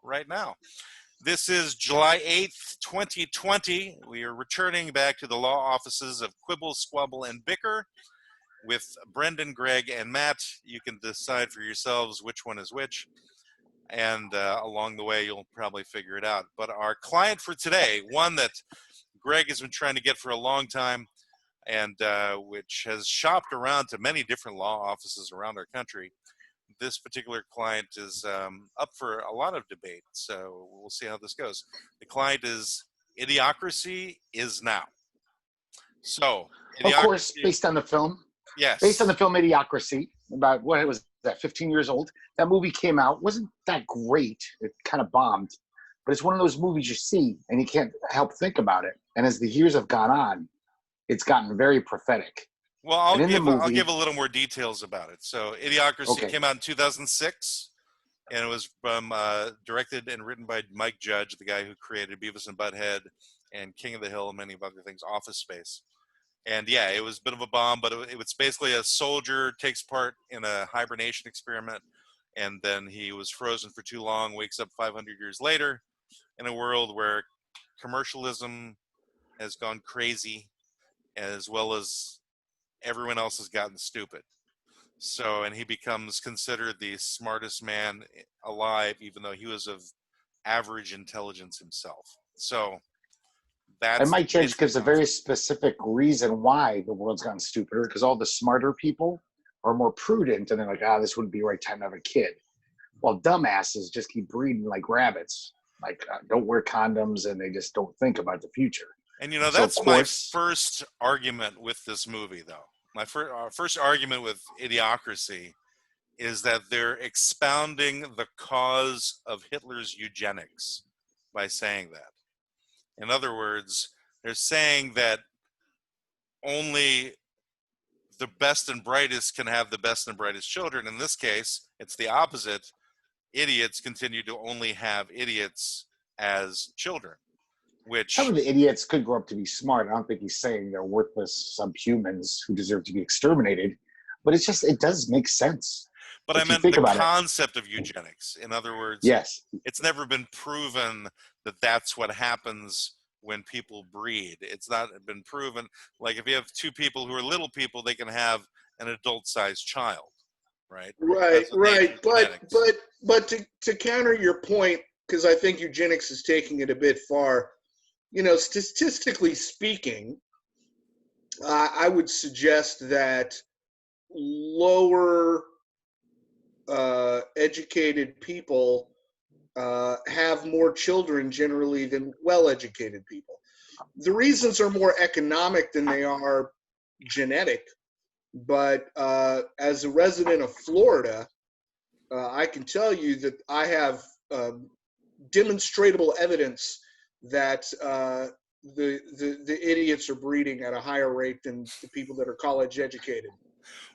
right now. This is July 8th, 2020. We are returning back to the law offices of Quibble, Squabble, and Bicker with Brendan, Greg, and Matt. You can decide for yourselves which one is which, and along the way, you'll probably figure it out. But our client for today, one that Greg has been trying to get for a long time, and which has shopped around to many different law offices around our country. This particular client is up for a lot of debate, so we'll see how this goes. The client is Idiocracy Is Now. So, of course, based on the film. Yes. Based on the film Idiocracy, about what was that, 15 years old. That movie came out, wasn't that great. It kind of bombed, but it's one of those movies you see and you can't help think about it. And as the years have gone on, it's gotten very prophetic. Well, I'll give a little more details about it. So, Idiocracy came out in 2006, and it was directed and written by Mike Judge, the guy who created Beavis and Butthead and King of the Hill and many other things, Office Space. And yeah, it was a bit of a bomb, but it was basically a soldier takes part in a hibernation experiment, and then he was frozen for too long, wakes up 500 years later in a world where commercialism has gone crazy, as well as everyone else has gotten stupid. So, and he becomes considered the smartest man alive, even though he was of average intelligence himself. So, and Mike Judge gives a very specific reason why the world's gotten stupider, because all the smarter people are more prudent, and they're like, this wouldn't be the right time to have a kid. While dumbasses just keep breeding like rabbits, like don't wear condoms, and they just don't think about the future. And that's my first argument with this movie, though. My first argument with Idiocracy is that they're expounding the cause of Hitler's eugenics by saying that. In other words, they're saying that only the best and brightest can have the best and brightest children. In this case, it's the opposite. Idiots continue to only have idiots as children. Which some of the idiots could grow up to be smart. I don't think he's saying they're worthless subhumans who deserve to be exterminated, but it does make sense. But I meant the concept of eugenics. In other words, yes, it's never been proven that that's what happens when people breed. It's not been proven. Like if you have two people who are little people, they can have an adult-sized child, right? Right. But to counter your point, because I think eugenics is taking it a bit far. Statistically speaking, I would suggest that lower educated people have more children generally than well-educated people. The reasons are more economic than they are genetic, but as a resident of Florida, I can tell you that I have demonstrable evidence that the idiots are breeding at a higher rate than the people that are college educated.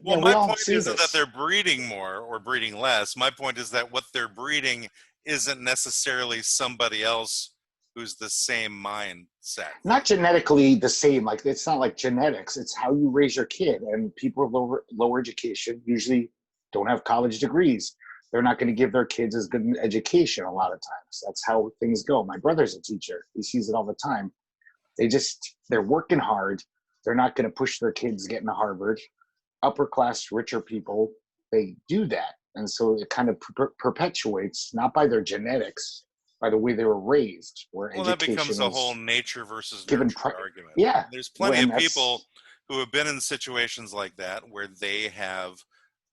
Well, my point isn't that they're breeding more or breeding less. My point is that what they're breeding isn't necessarily somebody else who's the same mindset. Not genetically the same. Like it's not like genetics. It's how you raise your kid. And people with lower education usually don't have college degrees. They're not going to give their kids as good an education a lot of times. That's how things go. My brother's a teacher. He sees it all the time. They're working hard. They're not going to push their kids to get into Harvard. Upper class, richer people, they do that. And so it kind of perpetuates, not by their genetics, by the way they were raised. That becomes a whole nature versus nurture argument. Yeah. There's plenty of people who have been in situations like that where they have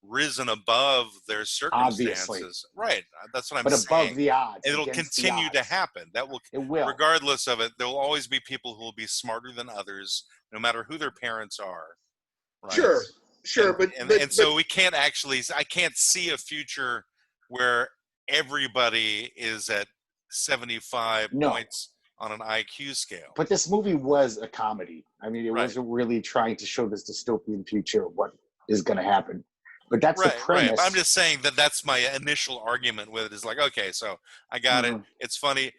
risen above their circumstances. Obviously. Right. That's what I'm saying. But above the odds. It'll continue to happen. It will. Regardless of it, there will always be people who will be smarter than others, no matter who their parents are. Right? Sure. So we can't I can't see a future where everybody is at 75 points on an IQ scale. But this movie was a comedy. I mean, it wasn't really trying to show this dystopian future of what is going to happen. But that's the premise. Right. I'm just saying that's my initial argument with it is like, okay, so I got it. It's funny.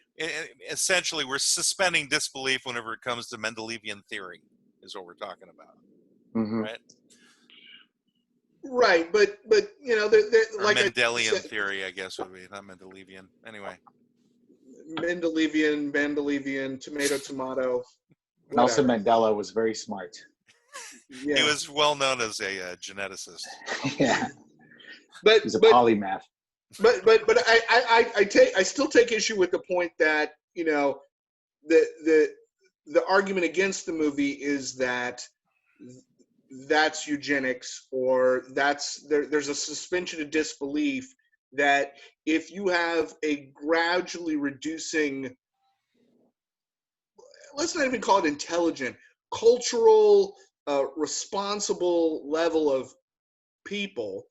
Essentially, we're suspending disbelief whenever it comes to Mendelevian theory is what we're talking about. Right? Right, but like Mendelian theory, I guess would be, not Mendelevian. Anyway. Mendelevian, tomato. Nelson Whatever. Mandela was very smart. Yeah. He was well known as a geneticist. Yeah, But he's a polymath. But I still take issue with the point that, you know, the argument against the movie is that that's eugenics, or there's a suspension of disbelief that if you have a gradually reducing, let's not even call it intelligent, cultural, responsible level of people,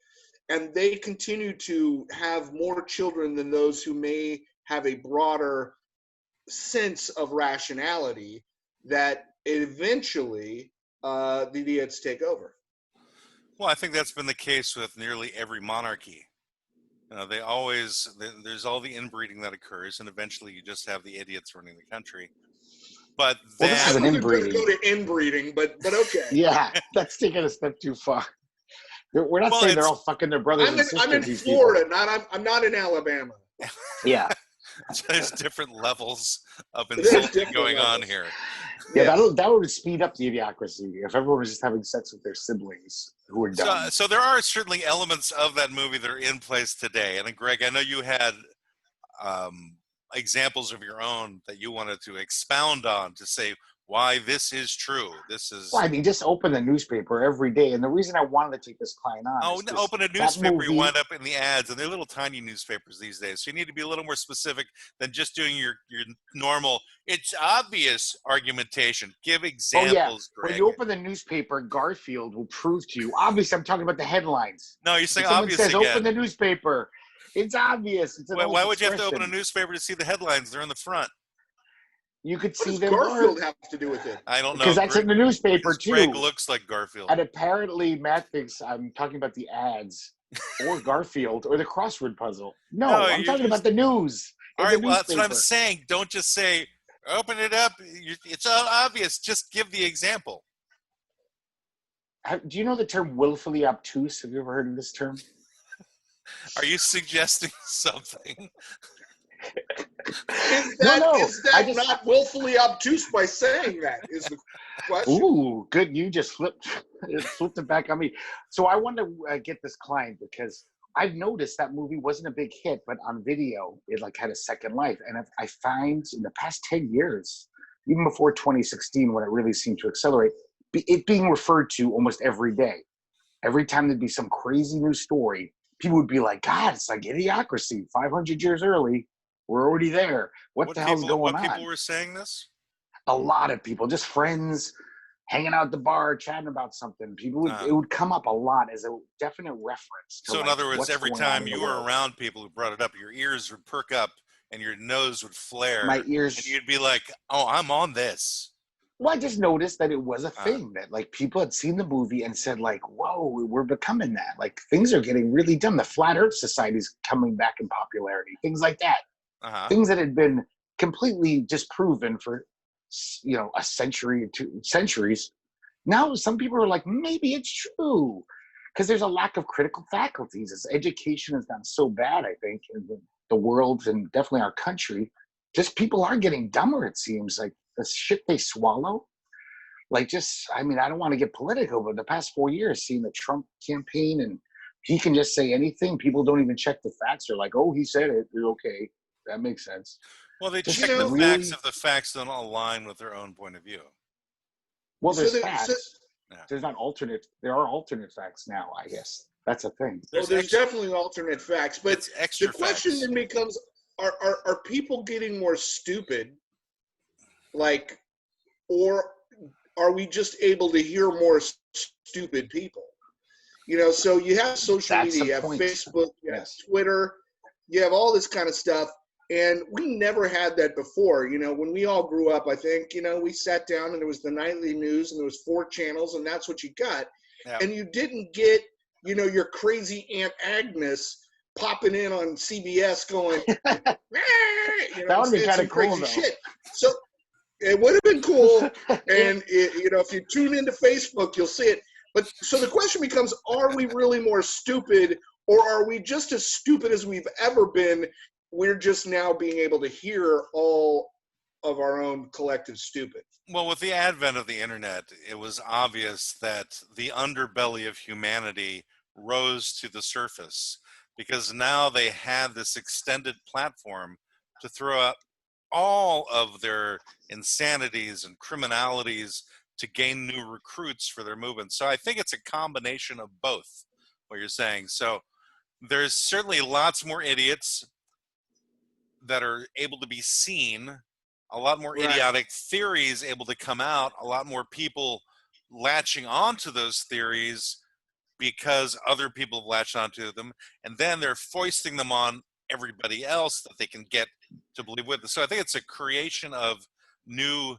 and they continue to have more children than those who may have a broader sense of rationality, that eventually the idiots take over. Well, I think that's been the case with nearly every monarchy. There's all the inbreeding that occurs, and eventually you just have the idiots running the country. But then, this is an inbreeding. Go to inbreeding, but okay. Yeah, that's taking a step too far. We're not saying they're all fucking their brothers and sisters. I'm in Florida, I'm not in Alabama. Yeah. There's different levels of insulting going on here. Yeah, that would speed up the idiocracy if everyone was just having sex with their siblings who were dumb. So there are certainly elements of that movie that are in place today. And Greg, I know you had examples of your own that you wanted to expound on to say why this is true. Well, I mean, just open the newspaper every day. And the reason I wanted to take this client on open a newspaper, you wind up in the ads, and they're little tiny newspapers these days. So you need to be a little more specific than just doing your normal, it's obvious argumentation. Give examples, Greg. When you open the newspaper, Garfield will prove to you. Obviously, I'm talking about the headlines. No, you're saying obvious again. Someone says, open the newspaper. It's obvious. Why would you have to open a newspaper to see the headlines? They're in the front. You could see them. What does Garfield have to do with it? I don't know. Because that's in the newspaper, too. Greg looks like Garfield. And apparently, Matt thinks I'm talking about the ads or Garfield or the crossword puzzle. No, I'm talking about the news. All right, well, that's what I'm saying. Don't just say, open it up. It's all obvious. Just give the example. Do you know the term willfully obtuse? Have you ever heard of this term? Are you suggesting something? Is that not willfully obtuse by saying that is the question? Ooh, good. You just flipped it back on me. So I wanted to get this client because I've noticed that movie wasn't a big hit, but on video, it had a second life. And I find in the past 10 years, even before 2016, when it really seemed to accelerate, it being referred to almost every day. Every time there'd be some crazy new story, people would be like, God, it's like Idiocracy, 500 years early. We're already there. What the hell's going on? What people were saying this? A lot of people, just friends, hanging out at the bar, chatting about something. It would come up a lot as a definite reference. So in other words, every time you were around people who brought it up, your ears would perk up and your nose would flare. My ears. And you'd be like, oh, I'm on this. Well, I just noticed that it was a thing that people had seen the movie and said whoa, we're becoming that. Things are getting really dumb. The Flat Earth Society is coming back in popularity. Things like that. Things that had been completely disproven for, a century or 2 centuries. Now some people are like, maybe it's true, because there's a lack of critical faculties. As education has gotten so bad, I think, in the world and definitely our country, just people are getting dumber. It seems like the shit they swallow. I don't want to get political, but the past 4 years, seeing the Trump campaign, and he can just say anything. People don't even check the facts. They're like, oh, he said it. You're okay. That makes sense. Well, they check the facts if the facts don't align with their own point of view. Well, there's facts. There's not alternate. There are alternate facts now, I guess. That's a thing. There's definitely alternate facts. But the question then becomes, are people getting more stupid? Or are we just able to hear more stupid people? So you have social media, you have Facebook, you have Twitter, you have all this kind of stuff. And we never had that before. When we all grew up, I think, we sat down and there was the nightly news and there was 4 channels and that's what you got. Yeah. And you didn't get, your crazy Aunt Agnes popping in on CBS going, that would be kind of cool, though. Shit. So it would have been cool. And, if you tune into Facebook, you'll see it. But so the question becomes, are we really more stupid, or are we just as stupid as we've ever been? we're just now being able to hear all of our own collective stupid. Well, with the advent of the internet, it was obvious that the underbelly of humanity rose to the surface, because now they had this extended platform to throw out all of their insanities and criminalities to gain new recruits for their movement. So I think it's a combination of both, what you're saying. So there's certainly lots more idiots that are able to be seen, a lot more idiotic theories able to come out, a lot more people latching onto those theories because other people have latched onto them, and then they're foisting them on everybody else that they can get to believe with. So I think it's a creation of new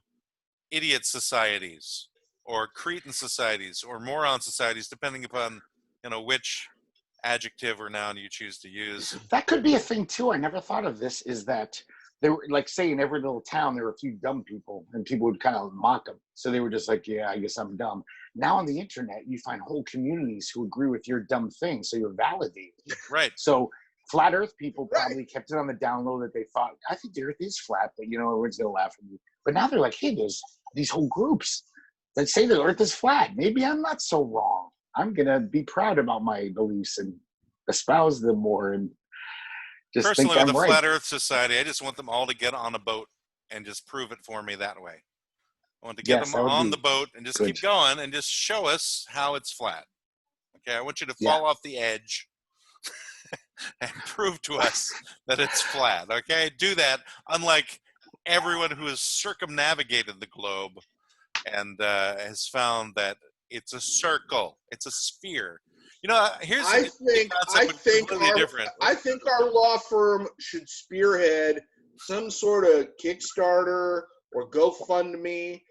idiot societies, or cretin societies, or moron societies, depending upon, you know, which adjective or noun you choose to use. That could be a thing too. I never thought of this, is that there were, like, say in every little town, there were a few dumb people and people would kind of mock them. So they were just like, yeah, I guess I'm dumb. Now on the internet, you find whole communities who agree with your dumb thing. So you're validated. Right. So flat earth people probably kept it on the down low that they thought, I think the earth is flat, but you know, everyone's going to laugh at me. But now they're like, hey, there's these whole groups that say the earth is flat. Maybe I'm not so wrong. I'm going to be proud about my beliefs and espouse them more, and just personally, think I'm with the right. Flat Earth Society, I just want them all to get on a boat and just prove it for me that way. I want to get them on the boat and just keep going and just show us how it's flat. Okay, I want you to fall off the edge and prove to us that it's flat. Okay, do that. Unlike everyone who has circumnavigated the globe and has found that it's a circle, it's a sphere. You know, here's I think our law firm should spearhead some sort of Kickstarter or GoFundMe.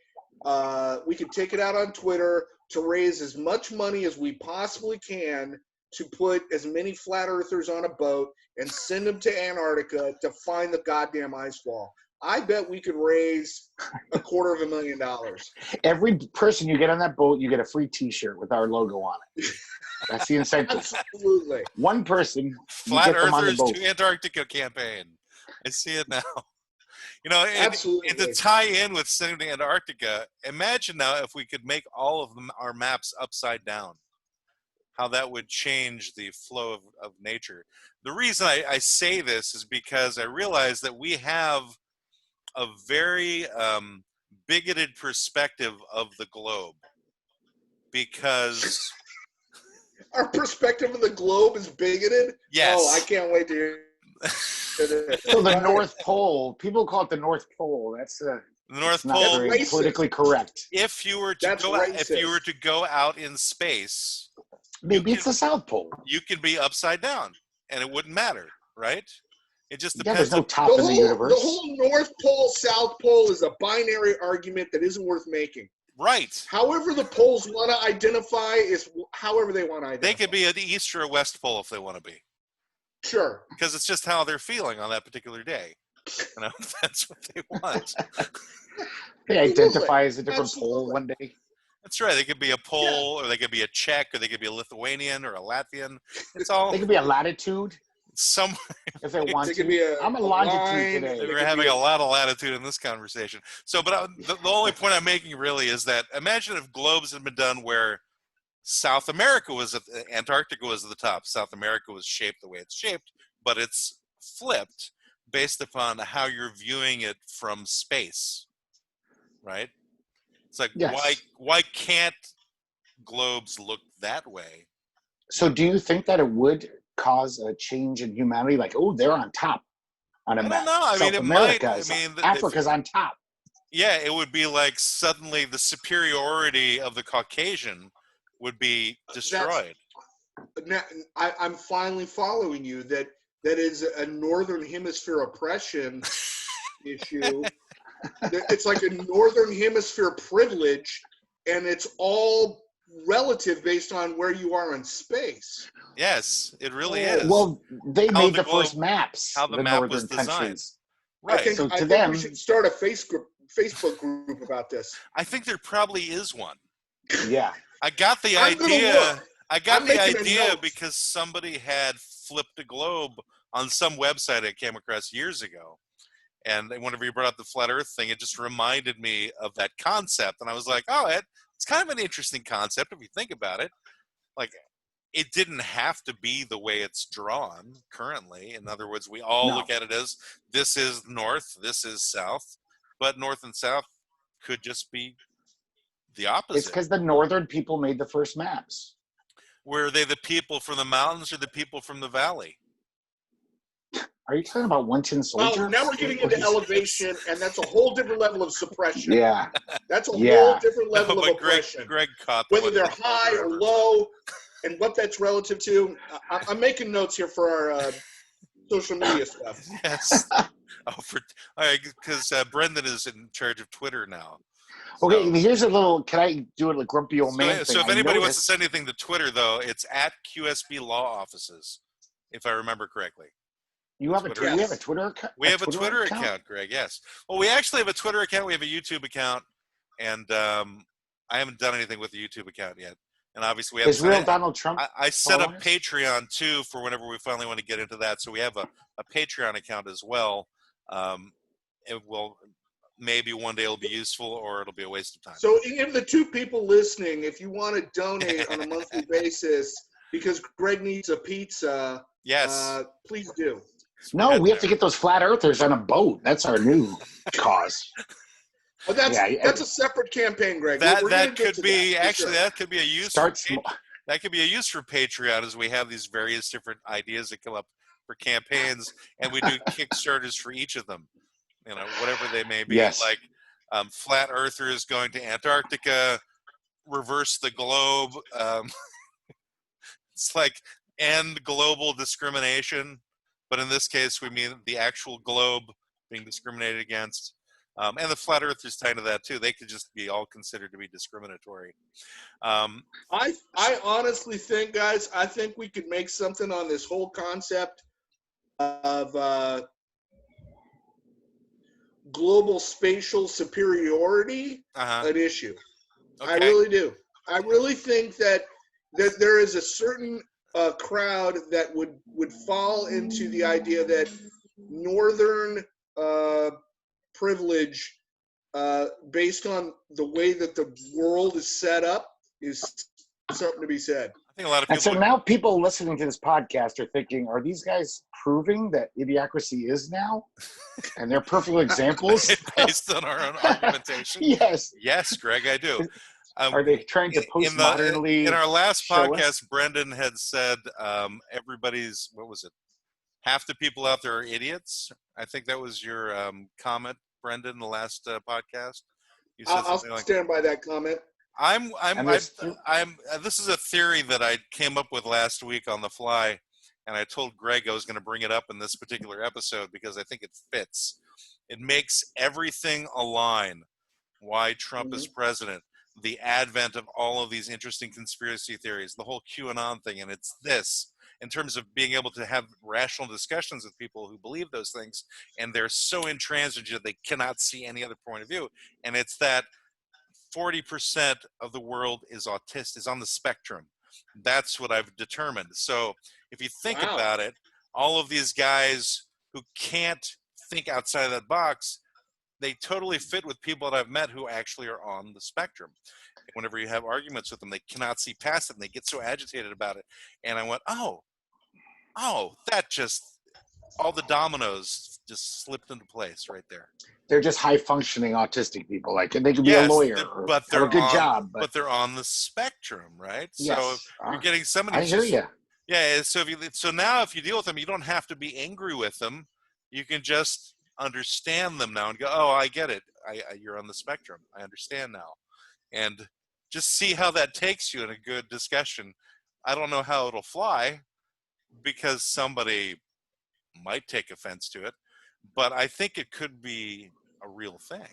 We could take it out on Twitter to raise as much money as we possibly can to put as many flat earthers on a boat and send them to Antarctica to find the goddamn ice wall. I bet we could raise $250,000. Every person you get on that boat, you get a free T-shirt with our logo on it. That's the incentive. Absolutely. One person. Flat Earthers to Antarctica campaign. I see it now. You know, and to tie in with sending to Antarctica, imagine now if we could make all of them, our maps upside down, how that would change the flow of nature. The reason I say this is because I realize that we have a very bigoted perspective of the globe, because our perspective of the globe is bigoted. Yes. Oh, I can't wait to hear. So the North Pole, people call it the North Pole. That's the North not Pole. very politically correct. If you were to go out in space, maybe it's the South Pole. You could be upside down, and it wouldn't matter, right? It just depends. Yeah, there's no top in the universe. The whole North Pole, South Pole is a binary argument that isn't worth making. Right. However the poles want to identify is however they want to identify. They could be an East or a West Pole if they want to be. Sure. Because it's just how they're feeling on that particular day. You know, that's what they want. They identify as a different pole one day. That's right. They could be a Pole, or they could be a Czech, or they could be a Lithuanian, or a Latvian. It's all. They could be a latitude. Somewhere. If they want to. I'm a longitude today. We're having a lot of latitude in this conversation. So, but the only point I'm making really is that imagine if globes had been done where South America was Antarctica was at the top. South America was shaped the way it's shaped, but it's flipped based upon how you're viewing it from space, right? It's like, why can't globes look that way? So do you think that it would cause a change in humanity? Like, oh, they're on top on a map. I don't know. I mean, South America Africa's on top. Yeah, it would be like suddenly the superiority of the Caucasian would be destroyed. Now, I'm finally following you. That is a Northern Hemisphere oppression issue. It's like a Northern Hemisphere privilege, and it's all relative based on where you are in space. Yes, it really is. Well, they made the first maps. How the map was designed. Countries. Right. I think we should start a Facebook group about this. I think there probably is one. Yeah. I got the idea. I got the idea because somebody had flipped a globe on some website I came across years ago. And whenever you brought up the flat Earth thing, it just reminded me of that concept. And I was like, oh, it's kind of an interesting concept if you think about it. Like, it didn't have to be the way it's drawn currently. In other words, we all look at it as this is north, this is south. But north and south could just be the opposite. It's because the northern people made the first maps. Were they the people from the mountains or the people from the valley? Are you talking about one tin soldier? Well, now we're getting into elevation, and that's a whole different level of suppression. Yeah. That's a whole different level of Greg, oppression. Greg caught whether they're high or low, and what that's relative to. I'm making notes here for our social media stuff. Yes. Because Brendan is in charge of Twitter now. Okay, here's a little, can I do it like grumpy old man thing? So if anybody wants to send anything to Twitter, though, it's at QSB Law Offices, if I remember correctly. You have a Twitter account? We have a Twitter account, Greg, yes. Well, we actually have a Twitter account. We have a YouTube account. And I haven't done anything with the YouTube account yet. And obviously, we have real Donald Trump. I set up Patreon, too, for whenever we finally want to get into that. So we have a Patreon account as well. It will maybe one day it'll be useful or it'll be a waste of time. So if the two people listening, if you want to donate on a monthly basis because Greg needs a pizza, yes, please do. No, we have to get those flat earthers on a boat. That's our new cause. Well, that's a separate campaign, Greg. That could be that could be a use. That could be a use for Patreon, as we have these various different ideas that come up for campaigns, and we do Kickstarters for each of them. You know, whatever they may be. Yes. Like flat earthers going to Antarctica, reverse the globe. It's like end global discrimination. But in this case, we mean the actual globe being discriminated against. And the flat earthers tie into that, too. They could just be all considered to be discriminatory. I honestly think, guys, I think we could make something on this whole concept of global spatial superiority an issue. Okay. I really do. I really think that there is a certain crowd that would fall into the idea that northern privilege based on the way that the world is set up is something to be said. I think a lot of people. And so now people listening to this podcast are thinking, are these guys proving that Idiocracy is now? And they're perfect examples? Based on our own argumentation? Yes. Yes, Greg, I do. Are they trying to postmodernly? In our last podcast, Brendan had said everybody's, what was it? Half the people out there are idiots. I think that was your comment, Brendan, in the last podcast. You said I'll stand by that comment. This is a theory that I came up with last week on the fly, and I told Greg I was going to bring it up in this particular episode because I think it fits. It makes everything align. Why Trump is president, the advent of all of these interesting conspiracy theories, the whole QAnon thing, and it's this in terms of being able to have rational discussions with people who believe those things, and they're so intransigent they cannot see any other point of view, and it's that 40% of the world is autistic, is on the spectrum. That's what I've determined. So if you think about it, all of these guys who can't think outside of that box, they totally fit with people that I've met who actually are on the spectrum. Whenever you have arguments with them, they cannot see past it, and they get so agitated about it. And I went, oh, that just, all the dominoes just slipped into place right there. They're just high-functioning autistic people. Like, they could be a lawyer or have a good job. But they're on the spectrum, right? Yes. So you're getting somebody. I hear you. Yeah. So now if you deal with them, you don't have to be angry with them. You can just understand them now and go, oh, I get it. You're on the spectrum. I understand now. And just see how that takes you in a good discussion. I don't know how it'll fly because somebody might take offense to it, but I think it could be a real thing.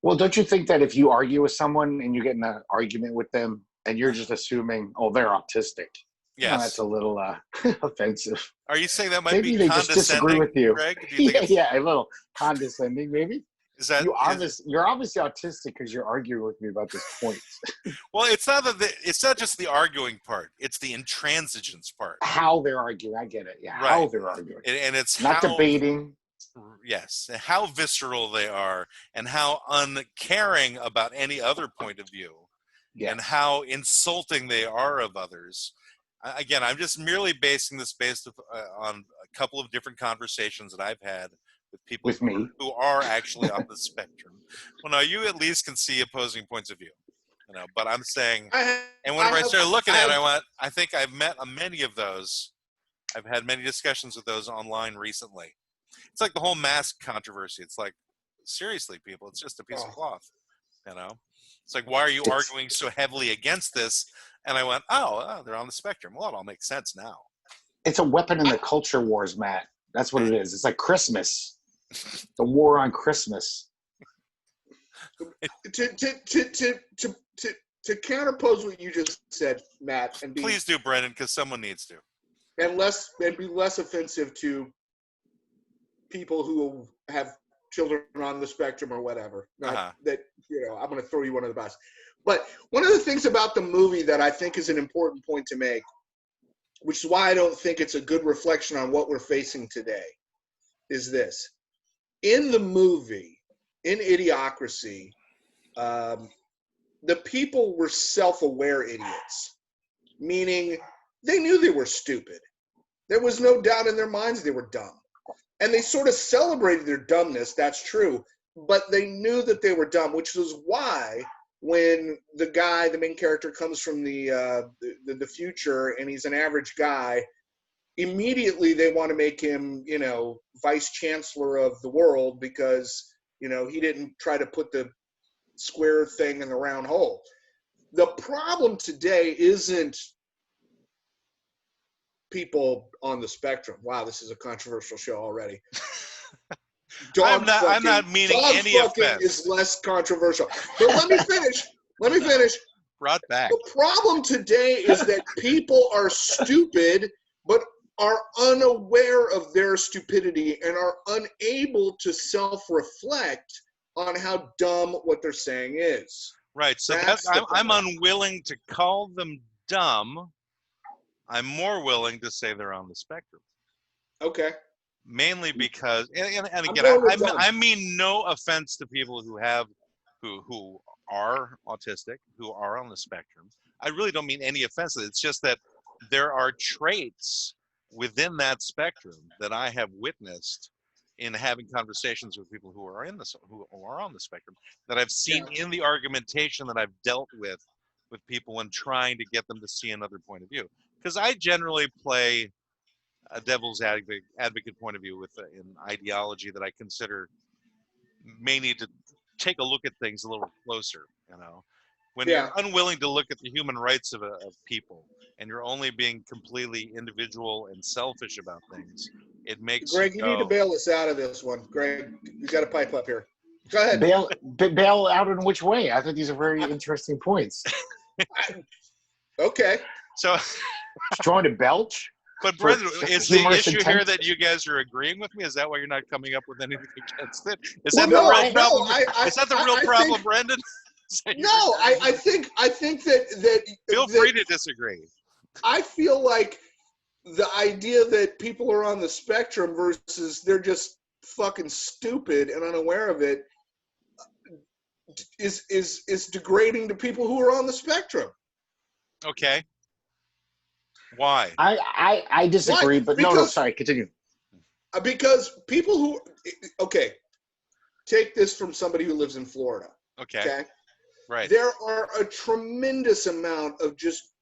Well, don't you think that if you argue with someone and you get in an argument with them and you're just assuming, oh, they're autistic, yes, that's a little offensive. Are you saying that might maybe be they condescending, just disagree with you? Greg? Do you think yeah, a little condescending, maybe. Is that you're obviously autistic because you're arguing with me about this point. Well, it's not it's not just the arguing part; it's the intransigence part. How they're arguing, I get it. Yeah, right. How they're arguing, and it's not how, debating. Yes, how visceral they are, and how uncaring about any other point of view, and how insulting they are of others. Again, I'm just merely basing this based on a couple of different conversations that I've had with people who are actually on the spectrum. Well, now you at least can see opposing points of view, but I'm saying, and whenever I started looking at it, I think I've met many of those. I've had many discussions with those online recently. It's like the whole mask controversy. It's like, seriously, people, it's just a piece of cloth, It's like, why are you arguing so heavily against this? And I went, oh, they're on the spectrum. Well, it all makes sense now. It's a weapon in the culture wars, Matt. That's what it is. It's like Christmas. The war on Christmas. To counterpose what you just said, Matt, and please do, Brendan, because someone needs to, and be less offensive to people who have children on the spectrum or whatever. Not that I'm going to throw you under the bus. But one of the things about the movie that I think is an important point to make, which is why I don't think it's a good reflection on what we're facing today, is this. In the movie, in Idiocracy, the people were self-aware idiots, meaning they knew they were stupid. There was no doubt in their minds they were dumb. And they sort of celebrated their dumbness, that's true, but they knew that they were dumb, which was why when the main character, comes from the future and he's an average guy, immediately they want to make him, vice chancellor of the world because, he didn't try to put the square thing in the round hole. The problem today isn't people on the spectrum. Wow, this is a controversial show already. I'm not meaning any offense. Is less controversial. But let me finish. Brought back. The problem today is that people are stupid, but are unaware of their stupidity and are unable to self-reflect on how dumb what they're saying is. Right. So I'm unwilling to call them dumb. I'm more willing to say they're on the spectrum. Okay. Mainly because, and again, I mean no offense to people who are autistic, who are on the spectrum. I really don't mean any offense. It's just that there are traits within that spectrum that I have witnessed in having conversations with people who are on the spectrum, that I've seen in the argumentation that I've dealt with people when trying to get them to see another point of view. Because I generally play a devil's advocate point of view with an ideology that I consider may need to take a look at things a little closer. When you're unwilling to look at the human rights of people, and you're only being completely individual and selfish about things, it makes Greg, you need to bail us out of this one. Greg, you got to pipe up here. Go ahead. Bail out in which way? I think these are very interesting points. Okay. So, trying to belch. But Brendan, is the issue here that you guys are agreeing with me? Is that why you're not coming up with anything against it? Is that the real problem? Is that the real problem, Brendan? No, I think that feel free to disagree. I feel like the idea that people are on the spectrum versus they're just fucking stupid and unaware of it is degrading to people who are on the spectrum. Okay. Why? I disagree, but no, sorry, continue. Because people who, take this from somebody who lives in Florida. Okay. Right. There are a tremendous amount of just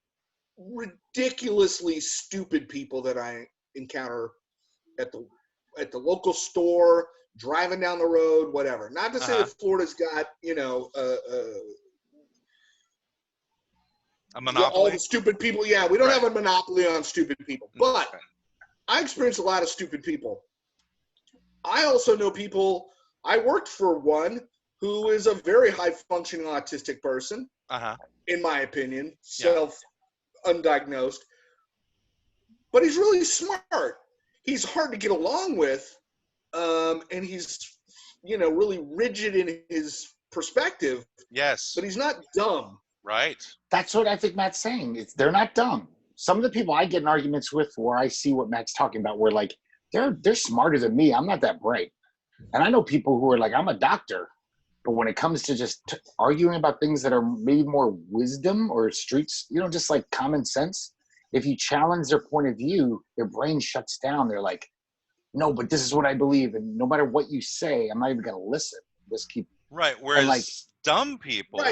ridiculously stupid people that I encounter at the local store, driving down the road, whatever. Not to say that Florida's got, a monopoly? All the stupid people. Yeah, we don't have a monopoly on stupid people. But I experienced a lot of stupid people. I also know people, I worked for one who is a very high-functioning autistic person, in my opinion, undiagnosed. But he's really smart. He's hard to get along with, and he's really rigid in his perspective. Yes. But he's not dumb. Right. That's what I think Matt's saying. They're not dumb. Some of the people I get in arguments with, where I see what Matt's talking about, where like they're smarter than me. I'm not that bright, and I know people who are like, I'm a doctor, but when it comes to just arguing about things that are maybe more wisdom or streets, just like common sense, if you challenge their point of view, their brain shuts down. They're like, no, but this is what I believe, and no matter what you say, I'm not even going to listen. Just keep right. Whereas like, dumb people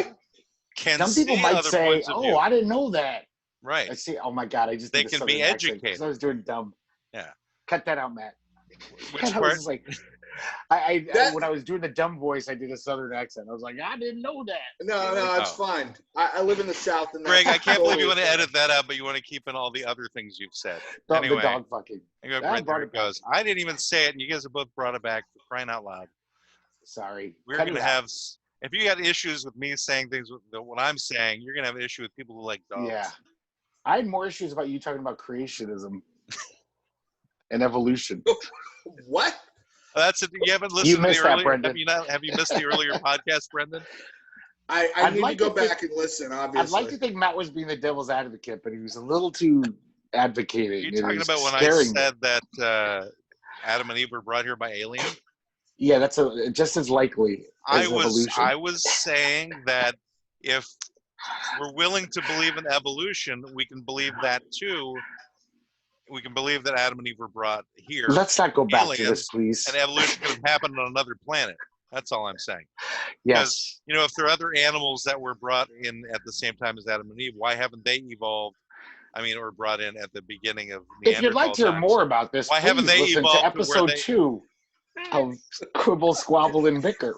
can some see people might other say, points of "Oh, view. I didn't know that." Right. I see. Oh my God, I just they did a can be Southern accent educated. 'cause I was doing dumb. Yeah. Cut that out, Matt. Which I part? was just like, when I was doing the dumb voice, I did a Southern accent. I was like, I didn't know that. No, it's fine. I live in the South, and Greg, I can't believe you want to fine. edit that out, but you want to keep in all the other things you've said. The Anyway, dog fucking. There it goes. I didn't even say it, and you guys have both brought it back, for crying out loud. Sorry. We're going to have, if you got issues with me saying things with what I'm saying, you're going to have an issue with people who like dogs. Yeah. I had more issues about you talking about creationism and evolution. What? That's it. You haven't listened to the missed that, earlier. Brendan. Have you missed the earlier podcast, Brendan? I need to go back and listen. Obviously, I'd like to think Matt was being the devil's advocate, but he was a little too advocating. You're talking about when I said that Adam and Eve were brought here by aliens? Yeah, that's just as likely as evolution. I was saying that if we're willing to believe in evolution, we can believe that too. We can believe that Adam and Eve were brought here. Let's not go back to this, please. And evolution could have happened on another planet. That's all I'm saying. Yes. Because, if there are other animals that were brought in at the same time as Adam and Eve, why haven't they evolved? Or brought in at the beginning of Neanderthal If you'd like to hear more about this, why haven't they listen evolved to episode 2 of Quibble, Squabble, and Bicker.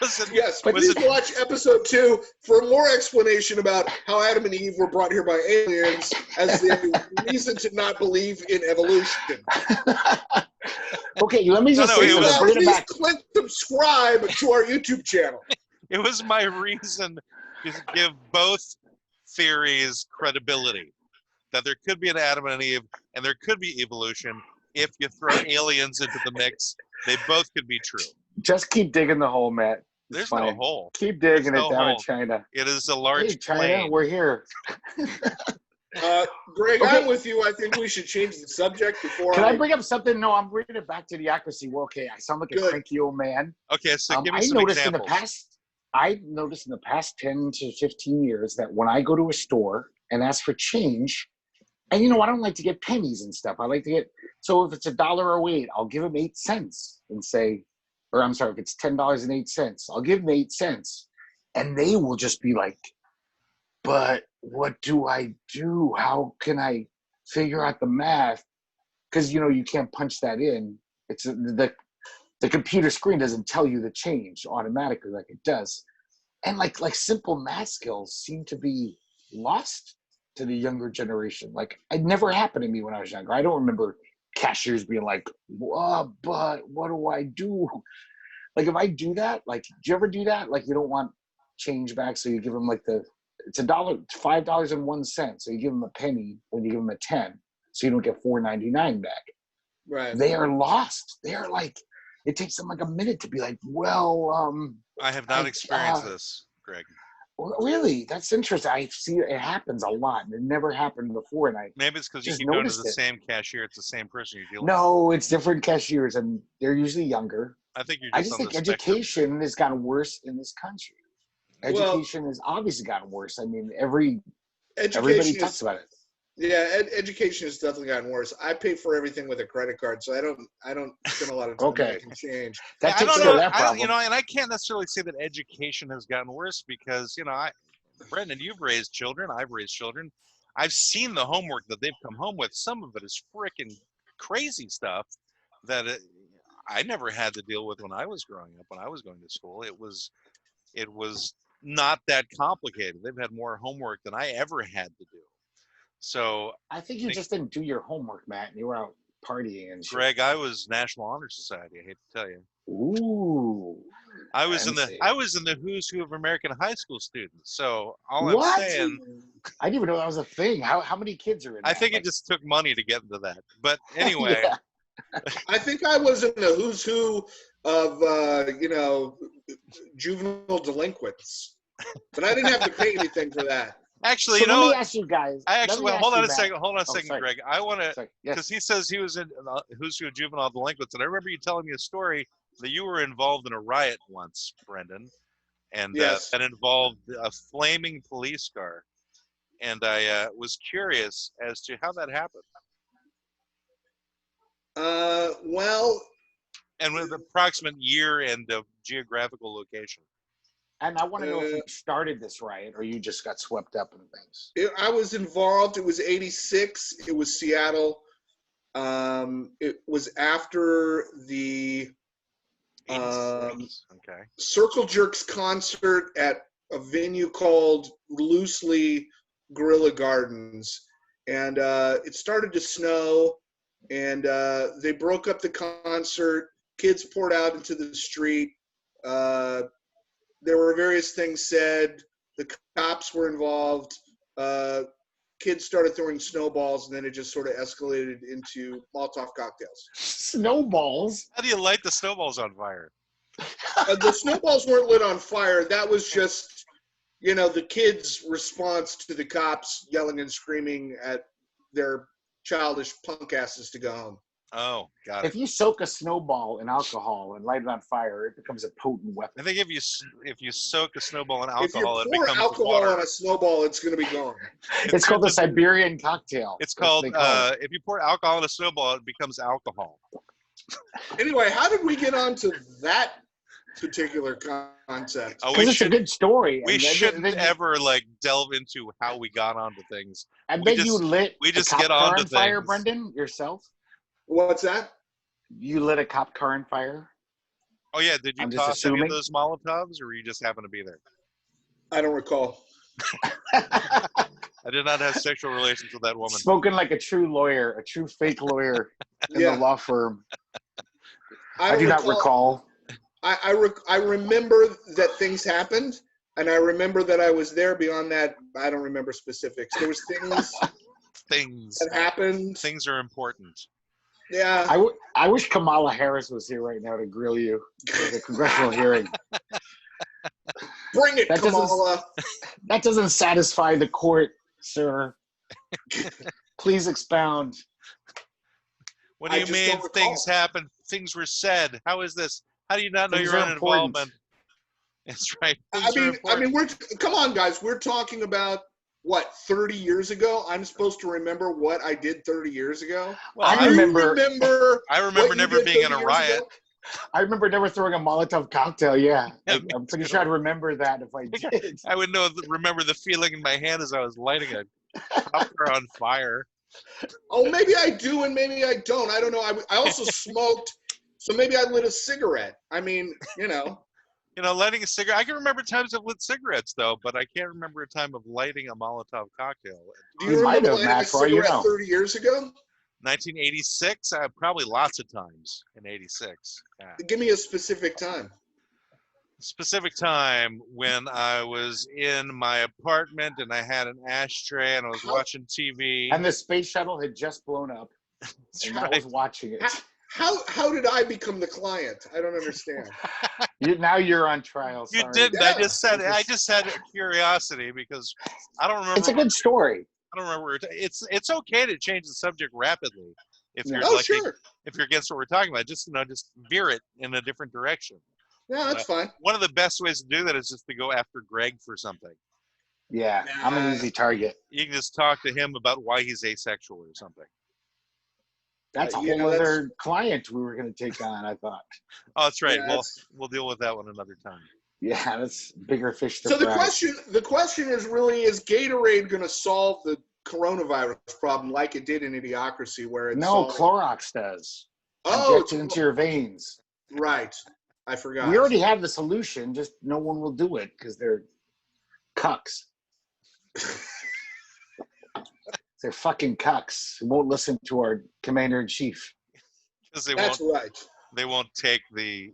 Listen, yes, please watch episode 2 for more explanation about how Adam and Eve were brought here by aliens as the reason to not believe in evolution. Okay, let me just say something. Please click subscribe to our YouTube channel. It was my reason to give both theories credibility. That there could be an Adam and an Eve, and there could be evolution. If you throw aliens into the mix, they both could be true. Just keep digging the hole, Matt. There's no hole. Keep digging it down in China. It is a large China, plane. we're here. Greg, I'm with you. I think we should change the subject before. Can I bring up something? No, I'm bringing it back to Idiocracy. Well, okay, I sound like a cranky old man. Okay, so give me some examples. I noticed in the past 10 to 15 years that when I go to a store and ask for change, and I don't like to get pennies and stuff. I like to get, so if it's $1.08, I'll give them 8 cents and say, or I'm sorry, if it's $10.08, I'll give them 8 cents. And they will just be like, but what do I do? How can I figure out the math? Because, you can't punch that in. It's the computer screen doesn't tell you the change automatically like it does. And like simple math skills seem to be lost to the younger generation. Like, it never happened to me when I was younger. I don't remember cashiers being like, oh, but what do I do? Like, if I do that, like, do you ever do that? Like, you don't want change back, so you give them like it's $5.01. So you give them a penny when you give them a 10, so you don't get $4.99 back. Right. They are lost. They are like, it takes them like a minute to be like, well, I have not experienced this, Greg. Really? That's interesting. I see it happens a lot, and it never happened before. And maybe it's because you keep going to the same cashier. It's the same person you're dealing with. No, it's different cashiers, and they're usually younger. I think I just think education has gotten worse in this country. Education has obviously gotten worse. I mean, everybody talks about it. Yeah, education has definitely gotten worse. I pay for everything with a credit card, so I don't spend a lot of time making change. That takes care of that problem. And I can't necessarily say that education has gotten worse because Brendan, you've raised children. I've raised children. I've seen the homework that they've come home with. Some of it is freaking crazy stuff that I never had to deal with when I was growing up. When I was going to school, it was not that complicated. They've had more homework than I ever had to do. So I think you just didn't do your homework, Matt. You were out partying and shit. Greg, I was National Honor Society. I hate to tell you. Ooh. I was in the who's who of American high school students. So all I'm saying, I didn't even know that was a thing. How many kids are in that? I think it just took money to get into that. But anyway, I think I was in the who's who of juvenile delinquents, but I didn't have to pay anything for that. Actually, So let me ask you guys. hold on a second. Sorry. Greg. I want to, Sorry. because Yes. he says he was in Who's Who Juvenile Delinquents, and I remember you telling me a story that you were involved in a riot once, Brendan, and Yes. that involved a flaming police car, and I was curious as to how that happened. Well, and with approximate year and geographical location. And I want to know if you started this riot or you just got swept up in things. I was involved. It was 86. It was Seattle. It was after the Circle Jerks concert at a venue called loosely Guerrilla Gardens. And it started to snow, and they broke up the concert. Kids poured out into the street. There were various things said. The cops were involved. Kids started throwing snowballs, and then it just sort of escalated into Molotov cocktails. Snowballs? How do you light the snowballs on fire? The snowballs weren't lit on fire. That was just, the kids' response to the cops yelling and screaming at their childish punk asses to go home. Oh, got it. If you soak a snowball in alcohol and light it on fire, it becomes a potent weapon. I think if you soak a snowball in alcohol, if it you pour becomes alcohol water. on a snowball, it's going to be gone. It's called the Siberian cocktail. It's called, if you pour alcohol in a snowball, it becomes alcohol. Anyway, how did we get onto that particular concept? Because it's a good story. We shouldn't ever delve into how we got onto things. I bet you lit we just a cop get car onto on fire, things. Brendan, yourself? What's that? You lit a cop car on fire? Oh, yeah. Did you toss any of those Molotovs, or you just happen to be there? I don't recall. I did not have sexual relations with that woman. Spoken like a true lawyer, a true fake lawyer in the law firm. I do not recall. I remember that things happened, and I remember that I was there. Beyond that, I don't remember specifics. There was things that happened. Things are important. Yeah. I wish Kamala Harris was here right now to grill you for the congressional hearing. Bring it, Kamala. That doesn't satisfy the court, sir. Please expound. What do you mean things happened? Things were said. How is this? How do you not know your own involvement? That's right. I mean, come on, guys. We're talking about what, 30 years ago? I'm supposed to remember what I did 30 years ago. Well, I remember never being in a riot. I remember never throwing a Molotov cocktail. Yeah, I'm pretty sure I'd remember that if I did. I would remember the feeling in my hand as I was lighting a copper on fire. Oh, maybe I do and maybe I don't. I don't know. I also smoked, so maybe I lit a cigarette. I mean, lighting a cigarette. I can remember times I've lit cigarettes, though, but I can't remember a time of lighting a Molotov cocktail. Do you remember lighting a cigarette 30 years ago? 1986? Probably lots of times in 86. Yeah. Give me a specific time. Specific time when I was in my apartment and I had an ashtray and I was watching TV. And the space shuttle had just blown up. And I was watching it. How did I become the client? I don't understand. Now you're on trial. Sorry. You didn't. Yeah. I just had curiosity because I don't remember. It's a good story. I don't remember. It's okay to change the subject rapidly if you're if you're against what we're talking about. Just veer it in a different direction. Yeah, that's fine. One of the best ways to do that is just to go after Greg for something. Yeah, I'm an easy target. You can just talk to him about why he's asexual or something. That's a whole other client we were going to take on, I thought. Oh, that's right. Yeah, we'll deal with that one another time. Yeah, that's bigger fish to fry. So the question is really, is Gatorade going to solve the coronavirus problem like it did in Idiocracy, where it's Clorox does. Inject it into your veins. Right. I forgot. We already have the solution, just no one will do it because they're cucks. They're fucking cucks who won't listen to our commander-in-chief. That's right. They won't take the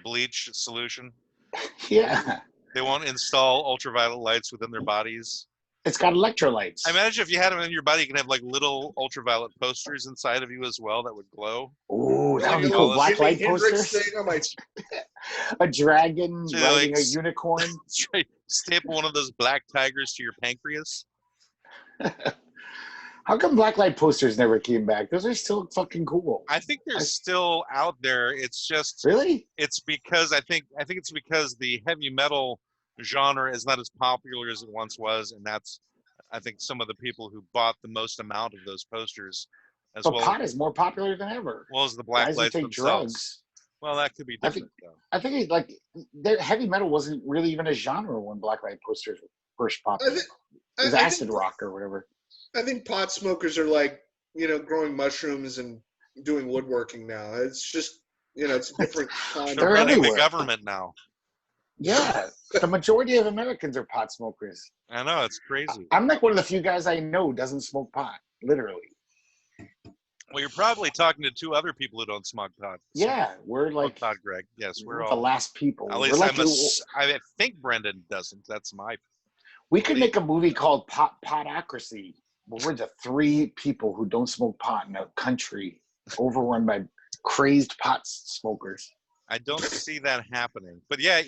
bleach solution. Yeah. They won't install ultraviolet lights within their bodies. It's got electrolytes. I imagine if you had them in your body, you can have like little ultraviolet posters inside of you as well that would glow. Oh, that Like would be a cool. little Black Jimi light Hendrix posters. thing on my A dragon So, riding like, a unicorn. Straight staple one of those black tigers to your pancreas. How come black light posters never came back? Those are still fucking cool. I think they're still out there. It's just Really? it's because I think it's because the heavy metal genre is not as popular as it once was, and that's I think some of the people who bought the most amount of those posters as But well. pot is more popular than ever. Well as the black Guys who lights take themselves. drugs. Well, that could be different though. I think it's like heavy metal wasn't really even a genre when black light posters were first popular. It was acid rock or whatever. I think pot smokers are like, growing mushrooms and doing woodworking now. It's just, it's a different time. They're running the government now. Yeah, the majority of Americans are pot smokers. I know, it's crazy. I'm like one of the few guys I know who doesn't smoke pot, literally. Well, you're probably talking to two other people who don't smoke pot. Yeah, we're like pot, Greg. Yes, we're all the last people. At least like, I think Brendan doesn't. That's my. We could make a movie called Potocracy, where we're the three people who don't smoke pot in a country overrun by crazed pot smokers. I don't see that happening. But yeah,